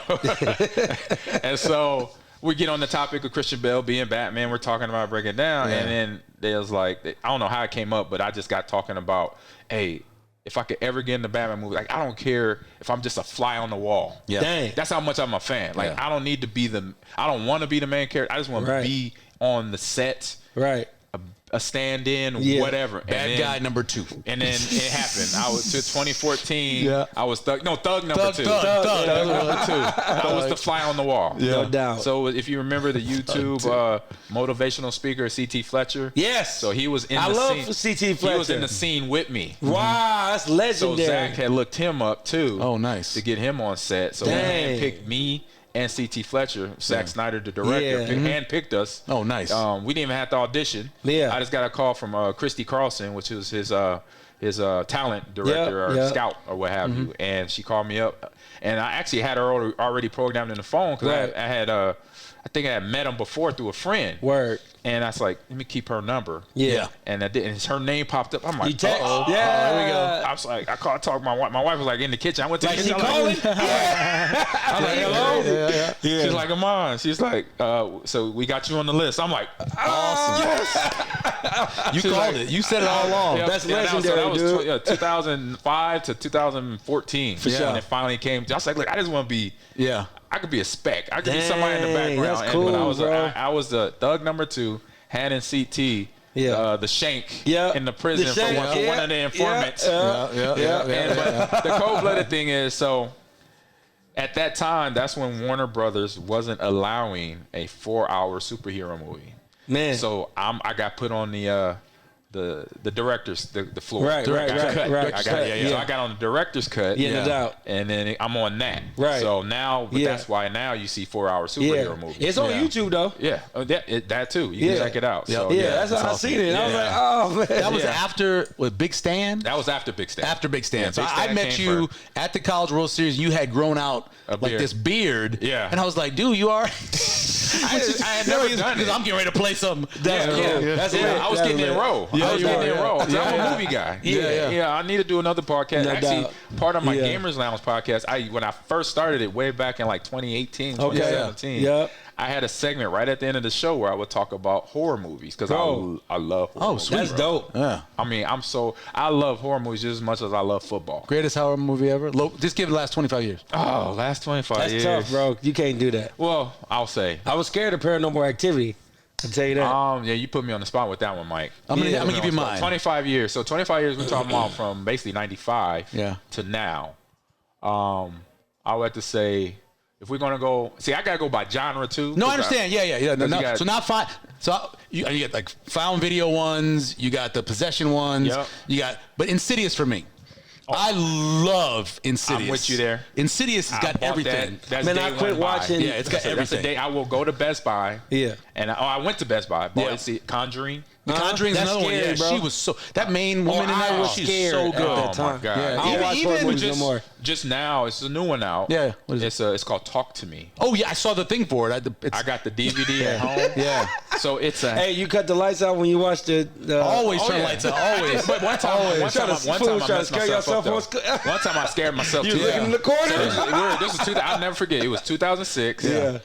we get on the topic of Christian Bale being Batman. We're talking about breaking it down, and then there's like, I don't know how it came up, but I just got talking about, hey, if I could ever get in the Batman movie, like, I don't care if I'm just a fly on the wall. Yeah. Dang. That's how much I'm a fan. Like, I don't need to be I don't want to be the main character. I just want to be on the set. Right. A stand-in, whatever. Bad guy number 2. And then it happened. I was to 2014. Yeah. I was thug number 2. Thug number 2. I was the fly on the wall. Yeah. No doubt. So if you remember the YouTube motivational speaker, C.T. Fletcher. Yes. So he was in I the love scene. C.T. Fletcher. He was in the scene with me. Wow, that's So legendary. Zach had looked him up too. Oh, nice. To get him on set. So he handpicked me and C.T. Fletcher, Zack Snyder, the director, handpicked us. Oh, nice. We didn't even have to audition. Yeah. I just got a call from Christy Carlson, which was his talent director or scout or what have you, and she called me up, and I actually had her already programmed in the phone because I had I think I had met him before through a friend. Word. And I was like, let me keep her number. Yeah. And I did, and her name popped up. I'm like, yeah. There we go. I was like, I talked to my wife. My wife was like in the kitchen. I went to the kitchen. She calling? I was like, hello? Yeah. She's like, come on. She's like, so we got you on the list. I'm like, awesome. You called it. You said it all along. That's legendary, that was dude. 2005 to 2014. For sure. And it finally came. I was like, look, I just want to be. Yeah. I could be a spec. I could be somebody in the background. That's cool, but I was the thug number 2, had in CT. Yeah. The shank in the prison for one of the informants. But the cold-blooded thing is, so at that time, that's when Warner Brothers wasn't allowing a 4-hour superhero movie. Man. So I got put on the director's the floor. Right. So I got on the director's cut. Yeah, no doubt. And then I'm on that. Right. So now, that's why now you see 4-hour superhero movies. It's on YouTube though. Yeah. That too. You can check it out. So, that's how I seen it. I was like, oh man. That was after Big Stand. That was after Big Stand. After Big Stand. Yeah, so Big Stand I met you at the College World Series. You had grown out like this beard. Yeah. And I was like, dude, you are. I had never done it. Because I'm getting ready to play something. I was getting in row. I was getting in row. I'm a movie guy. I need to do another podcast. Actually, part of my Gamers Lounge podcast, when I first started it way back in like 2018, 2017, I had a segment right at the end of the show where I would talk about horror movies because I love horror movies. That's dope. Yeah. I mean, I love horror movies just as much as I love football. Greatest horror movie ever? Just give it the last 25 years. Oh, last 25 years. That's tough, bro. You can't do that. Well, I'll say. I was scared of Paranormal Activity. I'll tell you that. You put me on the spot with that one, Mike. I'm gonna give you mine. 25 years. So 25 years we're talking about from basically 95 to now. I would have to say, if we're gonna go, I gotta go by genre too. No, I understand. No. So not fine. So you get like found video ones. You got the possession ones. Yep. You got, but Insidious for me. I love Insidious. I'm with you there. Insidious has got everything. That's Man, I quit watching. Yeah, it's got everything. That's the day I will go to Best Buy. Yeah. And I went to Best Buy. Conjuring. The Conjuring's That's another scary, one. Yeah, bro. she was so. That main woman in there, she's so good. At that Oh time. my God. Yeah. I don't watch horror movies no more. Just now, it's a new one out. Yeah. What is it's called Talk to Me. Oh yeah, I saw the thing for it. I got the DVD at home. Yeah. So it's a. Hey, you cut the lights out when you watch the. Always turn lights out. Always. But one time I messed myself up. One time I scared myself. You looking in the corner? This was I'll never forget. It was 2006. Yeah.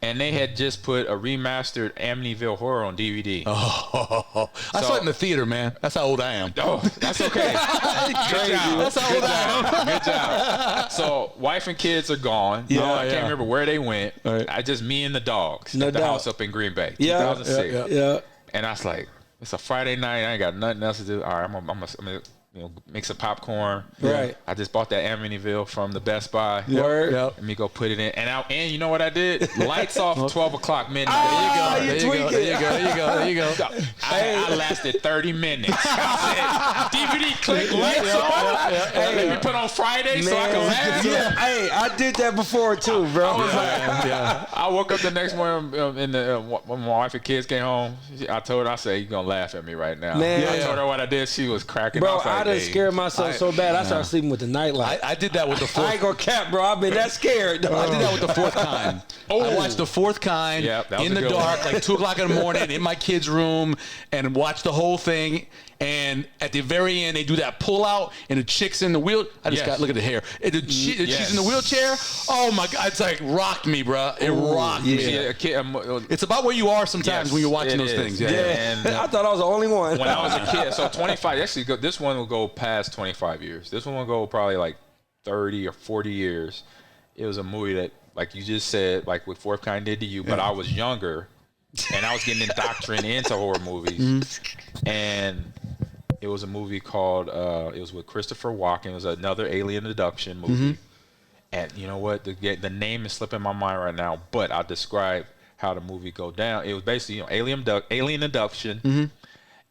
And they had just put a remastered Amityville Horror on DVD. Oh, I saw it in the theater, man. That's how old I am. Oh, that's okay. Good job. That's how old I am. Good job. So, wife and kids are gone. Yeah, I can't remember where they went. Right. I just me and the dogs No at the doubt. house up in Green Bay. Yeah, 2006. yeah. And I was like, it's a Friday night. I ain't got nothing else to do. All right, I'm gonna make some popcorn. Right. I just bought that Amityville from the Best Buy. Word. Yep. Let me go put it in. And you know what I did? Lights off 12 o'clock midnight. There you go. I lasted 30 minutes. I said, DVD click, lights on. Let me put on Friday so I can laugh. Yeah. Hey, I did that before too, bro. I woke up the next morning when my wife and kids came home. I told her, I said, you're going to laugh at me right now. Man. I told her what I did. She was cracking Bro, up. I done scared myself so bad. I started sleeping with the nightlight. I did that with the I fourth. ain't gonna cap, bro. I've been that scared. Dog. I did that with the Fourth Kind. I watched the Fourth Kind Yep, that was in a the good dark, one. like 2 o'clock in the morning, in my kid's room, and watched the whole thing. And at the very end, they do that pull out, and the chick's in the wheel. I just got look at the hair. And she's in the wheelchair. Oh my God! It's like rocked me, bro. It rocked me. It's about where you are sometimes when you're watching those things. Yeah. And I thought I was the only one. when I was a kid, so 25. Actually, this one will go past 25 years. This one will go probably like 30 or 40 years. It was a movie that, like you just said, like what Fourth Kind did to you, but I was younger, and I was getting indoctrinated into horror movies, and it was a movie called. It was with Christopher Walken. It was another alien abduction movie, and you know what? The name is slipping my mind right now, but I'll describe how the movie go down. It was basically alien abduction,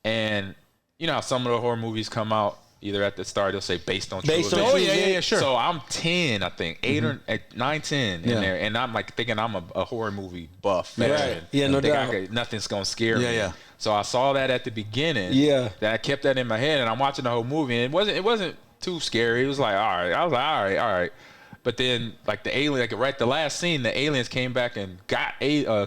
and you know how some of the horror movies come out. Either at the start, they'll say based on true events. Oh, yeah, sure. So I'm 10, I think, 9, 10 in there. And I'm like thinking I'm a horror movie buff. Right. Yeah, no doubt. Nothing's going to scare me. Yeah. So I saw that at the beginning. Yeah. That I kept that in my head, and I'm watching the whole movie. And it wasn't too scary. It was like, all right. I was like, all right. But then, like the alien, like the last scene, the aliens came back and got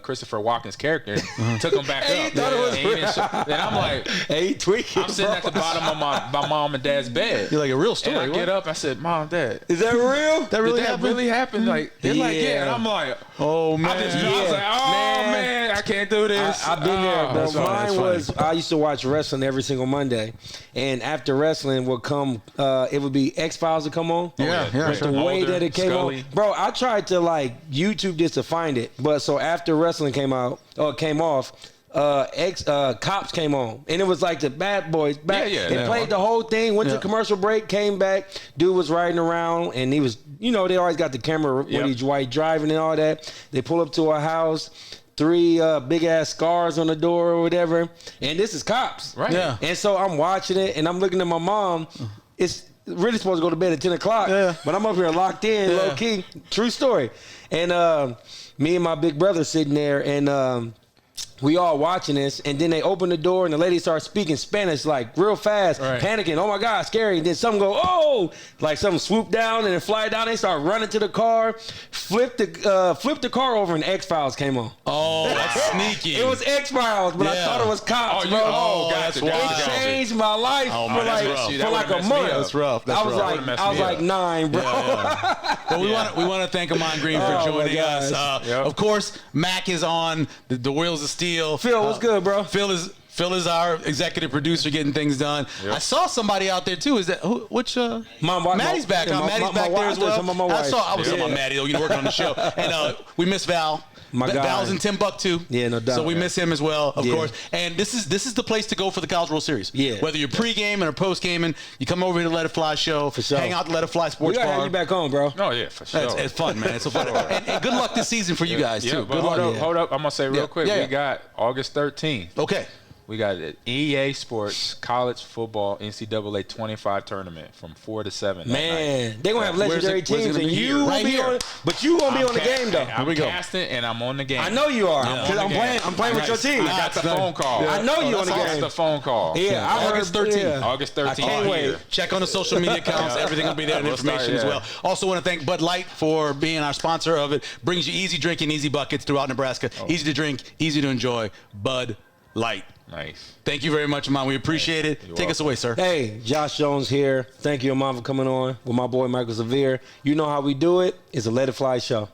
Christopher Walken's character, and took him back up. And I'm like, tweaking. I'm sitting at the bottom of my mom and dad's bed. You're like a real story. And I get up, I said, Mom, Dad, Is that real? That really did that happened? really happen? Like, they're like, yeah. And I'm like, Oh man. I was like, oh man, I can't do this. I've been there, bro. That's funny, that's Mine was, I used to watch wrestling every single Monday. And after wrestling would come, it would be X-Files to come on. Yeah, But sure. the way Mulder, that it came Scully. on. Bro, I tried to like YouTube this to find it. But so after wrestling came off, Cops came on, and it was like the Bad Boys back. They played the whole thing, went to commercial break, came back. Dude was riding around, and he was, you know, they always got the camera when he's white driving and all that. They pull up to a house, 3 big ass scars on the door or whatever, and this is Cops, Right. Yeah. And so I'm watching it, and I'm looking at my mom. It's really supposed to go to bed at 10 o'clock, but I'm up here locked in, low key. True story. And me and my big brother sitting there, and we all watching this, and then they open the door, and the lady starts speaking Spanish like real fast, panicking. Oh my God, scary! And then some go, oh, like something swoop down and then fly down. They start running to the car, flip the car over, and X-Files came on. Oh, that's sneaky. It was X-Files, but I thought it was Cops, bro. That's It changed my life for like a month. That's rough. I was like 9, bro. Well, we want to thank Ahman Green for joining us. Of course, Mac is on the Wheels of Steel. Phil, what's good, bro? Phil is our executive producer, getting things done. I saw somebody out there too. Is that which? Maddie's back. Maddie's back there as well. I was talking about Maddie though. You're working on the show, and we miss Val. Val's in Timbuktu. Yeah, no doubt. So we miss him as well, of course. And this is the place to go for the College World Series. Yeah. Whether you're pre-gaming or post-gaming, you come over to the Let It Fly show. For sure. Hang out at the Let It Fly We Sports gotta Bar. have you back on, bro. Oh, yeah, for sure. It's fun, man. It's so fun. And good luck this season for you guys, too. But Good luck. hold up. I'm going to say real quick. Yeah. We got August 13th. Okay. We got an EA Sports College Football NCAA 25 tournament from 4 to 7. Man, they're going to have legendary teams, and you right will be here. on. But you won't be on the game, though. I'm casting, and I'm on the game. I know you are. Yeah. Because I'm playing with your team. I got the phone call. I know you on the I got game. the phone call. Yeah, I heard August 13th. yeah. August 13th. I can't wait. Check on the social media accounts. Everything will be there in We'll information start, as well. Also want to thank Bud Light for being our sponsor of it. Brings you easy drinking, easy buckets throughout Nebraska. Easy to drink, easy to enjoy. Bud Light. Nice. Thank you very much, Ahman. We appreciate it. Take us away, sir. Hey, Josh Jones here. Thank you, Ahman, for coming on with my boy Michael Severe. You know how we do it. It's a Let It Fly show.